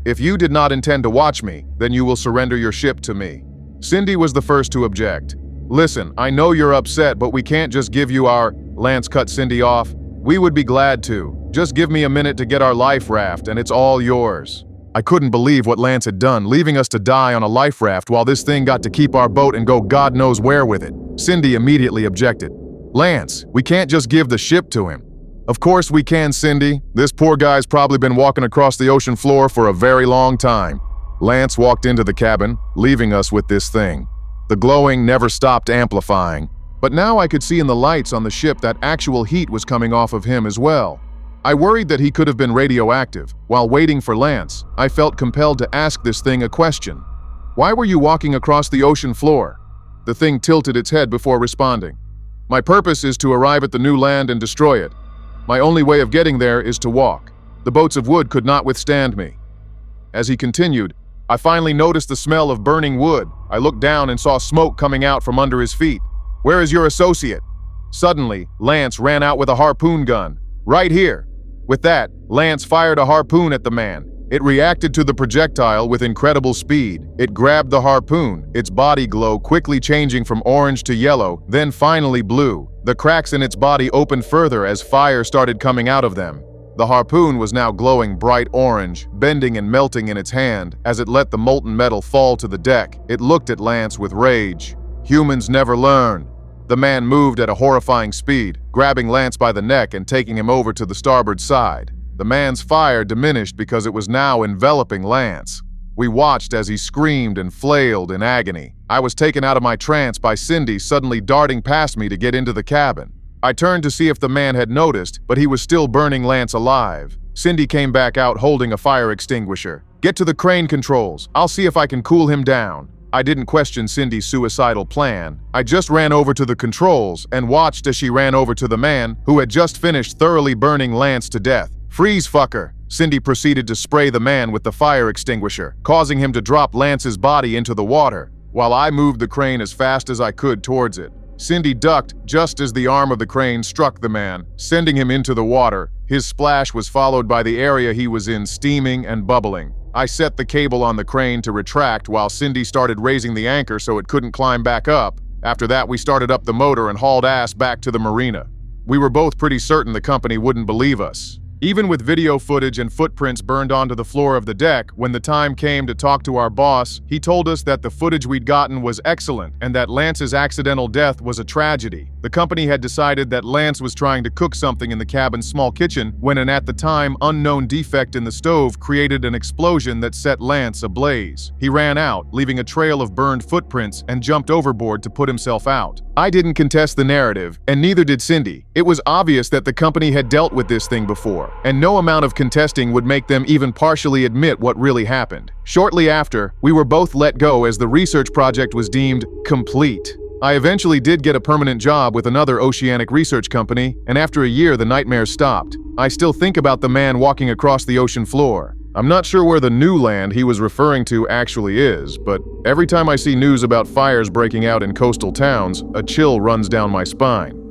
"If you did not intend to watch me, then you will surrender your ship to me." Cindy was the first to object. "Listen, I know you're upset, but we can't just give you our—" Lance cut Cindy off. "We would be glad to. Just give me a minute to get our life raft, and it's all yours." I couldn't believe what Lance had done, leaving us to die on a life raft while this thing got to keep our boat and go God knows where with it. Cindy immediately objected. "Lance, we can't just give the ship to him." "Of course we can, Cindy. This poor guy's probably been walking across the ocean floor for a very long time." Lance walked into the cabin, leaving us with this thing. The glowing never stopped amplifying. But now I could see in the lights on the ship that actual heat was coming off of him as well. I worried that he could have been radioactive. While waiting for Lance, I felt compelled to ask this thing a question. Why were you walking across the ocean floor? The thing tilted its head before responding. My purpose is to arrive at the new land and destroy it. My only way of getting there is to walk. The boats of wood could not withstand me. As he continued, I finally noticed the smell of burning wood. I looked down and saw smoke coming out from under his feet. Where is your associate? Suddenly, Lance ran out with a harpoon gun. Right here. With that, Lance fired a harpoon at the man. It reacted to the projectile with incredible speed. It grabbed the harpoon, its body glow quickly changing from orange to yellow, then finally blue. The cracks in its body opened further as fire started coming out of them. The harpoon was now glowing bright orange, bending and melting in its hand. As it let the molten metal fall to the deck, it looked at Lance with rage. Humans never learn. The man moved at a horrifying speed, grabbing Lance by the neck and taking him over to the starboard side. The man's fire diminished because it was now enveloping Lance. We watched as he screamed and flailed in agony. I was taken out of my trance by Cindy suddenly darting past me to get into the cabin. I turned to see if the man had noticed, but he was still burning Lance alive. Cindy came back out holding a fire extinguisher. Get to the crane controls. I'll see if I can cool him down. I didn't question Cindy's suicidal plan. I just ran over to the controls and watched as she ran over to the man who had just finished thoroughly burning Lance to death. Freeze, fucker! Cindy proceeded to spray the man with the fire extinguisher, causing him to drop Lance's body into the water, while I moved the crane as fast as I could towards it. Cindy ducked just as the arm of the crane struck the man, sending him into the water. His splash was followed by the area he was in steaming and bubbling. I set the cable on the crane to retract while Cindy started raising the anchor so it couldn't climb back up. After that, we started up the motor and hauled ass back to the marina. We were both pretty certain the company wouldn't believe us. Even with video footage and footprints burned onto the floor of the deck, when the time came to talk to our boss, he told us that the footage we'd gotten was excellent and that Lance's accidental death was a tragedy. The company had decided that Lance was trying to cook something in the cabin's small kitchen when an at the time unknown defect in the stove created an explosion that set Lance ablaze. He ran out, leaving a trail of burned footprints, and jumped overboard to put himself out. I didn't contest the narrative, and neither did Cindy. It was obvious that the company had dealt with this thing before, and no amount of contesting would make them even partially admit what really happened. Shortly after, we were both let go as the research project was deemed complete. I eventually did get a permanent job with another oceanic research company, and after a year the nightmares stopped. I still think about the man walking across the ocean floor. I'm not sure where the new land he was referring to actually is, but every time I see news about fires breaking out in coastal towns, a chill runs down my spine.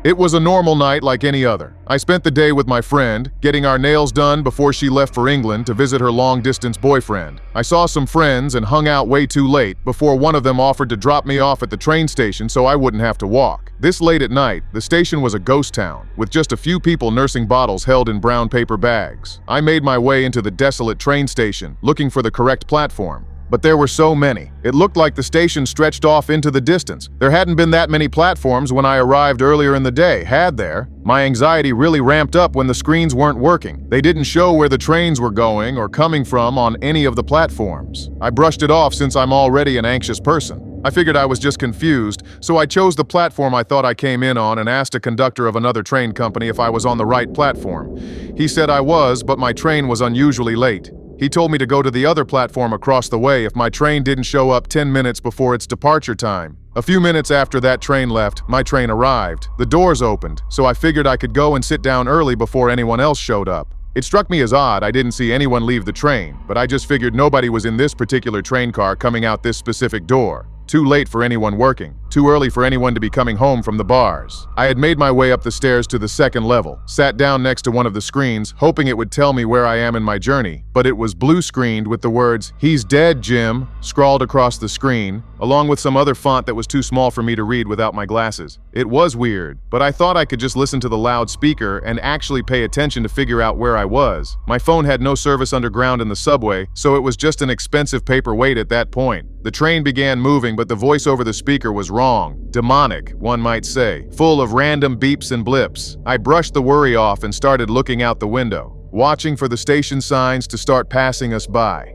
It was a normal night like any other. I spent the day with my friend, getting our nails done before she left for England to visit her long-distance boyfriend. I saw some friends and hung out way too late before one of them offered to drop me off at the train station so I wouldn't have to walk. This late at night, the station was a ghost town, with just a few people nursing bottles held in brown paper bags. I made my way into the desolate train station, looking for the correct platform. But there were so many. It looked like the station stretched off into the distance. There hadn't been that many platforms when I arrived earlier in the day, had there? My anxiety really ramped up when the screens weren't working. They didn't show where the trains were going or coming from on any of the platforms. I brushed it off since I'm already an anxious person. I figured I was just confused, so I chose the platform I thought I came in on and asked a conductor of another train company if I was on the right platform. He said I was, but my train was unusually late. He told me to go to the other platform across the way if my train didn't show up 10 minutes before its departure time. A few minutes after that train left, my train arrived. The doors opened, so I figured I could go and sit down early before anyone else showed up. It struck me as odd I didn't see anyone leave the train, but I just figured nobody was in this particular train car coming out this specific door. Too late for anyone working, too early for anyone to be coming home from the bars. I had made my way up the stairs to the second level, sat down next to one of the screens, hoping it would tell me where I am in my journey, but it was blue screened with the words, "He's dead, Jim," scrawled across the screen, along with some other font that was too small for me to read without my glasses. It was weird, but I thought I could just listen to the loudspeaker and actually pay attention to figure out where I was. My phone had no service underground in the subway, so it was just an expensive paperweight at that point. The train began moving, but the voice over the speaker was wrong. Demonic, one might say, full of random beeps and blips. I brushed the worry off and started looking out the window, watching for the station signs to start passing us by.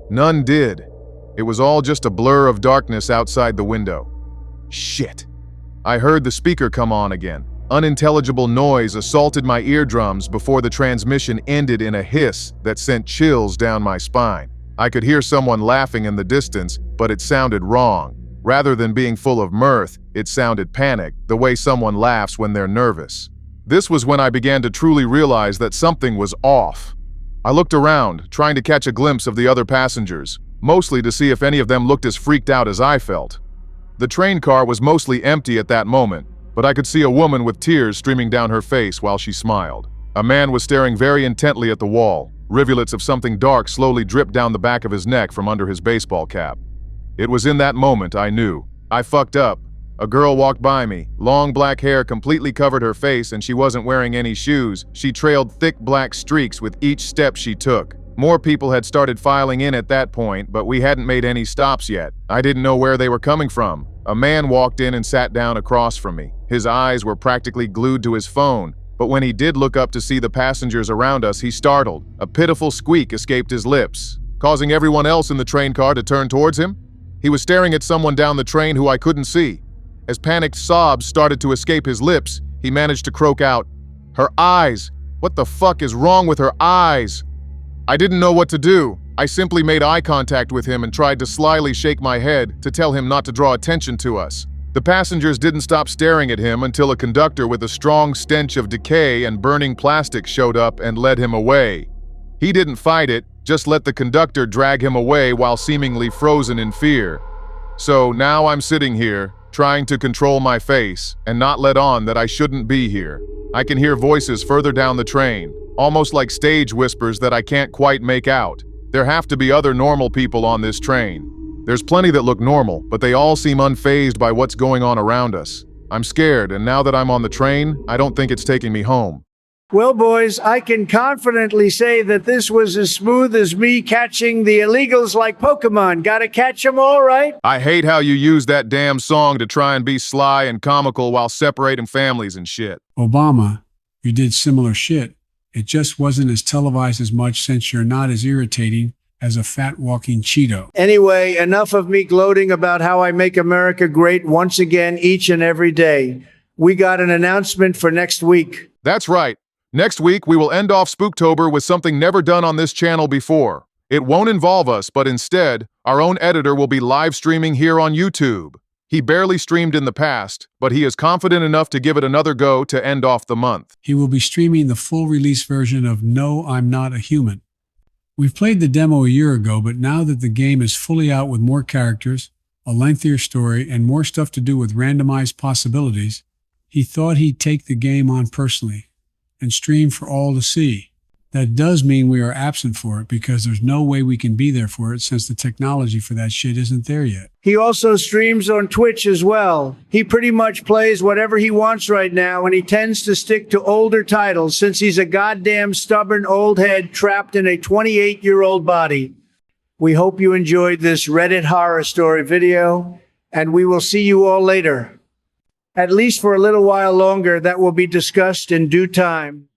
None did. It was all just a blur of darkness outside the window. Shit. I heard the speaker come on again. unintelligible noise assaulted my eardrums before the transmission ended in a hiss that sent chills down my spine. I could hear someone laughing in the distance, but it sounded wrong. Rather than being full of mirth, it sounded panicked, the way someone laughs when they're nervous. This was when I began to truly realize that something was off. I looked around, trying to catch a glimpse of the other passengers, mostly to see if any of them looked as freaked out as I felt. The train car was mostly empty at that moment, but I could see a woman with tears streaming down her face while she smiled. A man was staring very intently at the wall. Rivulets of something dark slowly dripped down the back of his neck from under his baseball cap. It was in that moment I knew. I fucked up. A girl walked by me. Long black hair completely covered her face and she wasn't wearing any shoes. She trailed thick black streaks with each step she took. More people had started filing in at that point, but we hadn't made any stops yet. I didn't know where they were coming from. A man walked in and sat down across from me. His eyes were practically glued to his phone, but when he did look up to see the passengers around us, he startled. A pitiful squeak escaped his lips, causing everyone else in the train car to turn towards him. He was staring at someone down the train who I couldn't see. As panicked sobs started to escape his lips, he managed to croak out, "Her eyes! What the fuck is wrong with her eyes?" I didn't know what to do. I simply made eye contact with him and tried to slyly shake my head to tell him not to draw attention to us. The passengers didn't stop staring at him until a conductor with a strong stench of decay and burning plastic showed up and led him away. He didn't fight it, just let the conductor drag him away while seemingly frozen in fear. So now I'm sitting here, trying to control my face and not let on that I shouldn't be here. I can hear voices further down the train, almost like stage whispers that I can't quite make out. There have to be other normal people on this train. There's plenty that look normal, but they all seem unfazed by what's going on around us. I'm scared, and now that I'm on the train, I don't think it's taking me home. Well, boys, I can confidently say that this was as smooth as me catching the illegals like Pokemon. Gotta catch 'em all, right? I hate how you use that damn song to try and be sly and comical while separating families and shit. Obama, you did similar shit. It just wasn't as televised as much since you're not as irritating as a fat walking Cheeto. Anyway, enough of me gloating about how I make America great once again each and every day. We got an announcement for next week. That's right. Next week, we will end off Spooktober with something never done on this channel before. It won't involve us, but instead, our own editor will be live streaming here on YouTube. He barely streamed in the past, but he is confident enough to give it another go to end off the month. He will be streaming the full release version of No, I'm Not a Human. We've played the demo a year ago, but now that the game is fully out with more characters, a lengthier story, and more stuff to do with randomized possibilities, he thought he'd take the game on personally and stream for all to see. That does mean we are absent for it because there's no way we can be there for it since the technology for that shit isn't there yet. He also streams on Twitch as well. He pretty much plays whatever he wants right now, and he tends to stick to older titles since he's a goddamn stubborn old head trapped in a 28-year-old body. We hope you enjoyed this Reddit horror story video, and we will see you all later. At least for a little while longer, that will be discussed in due time.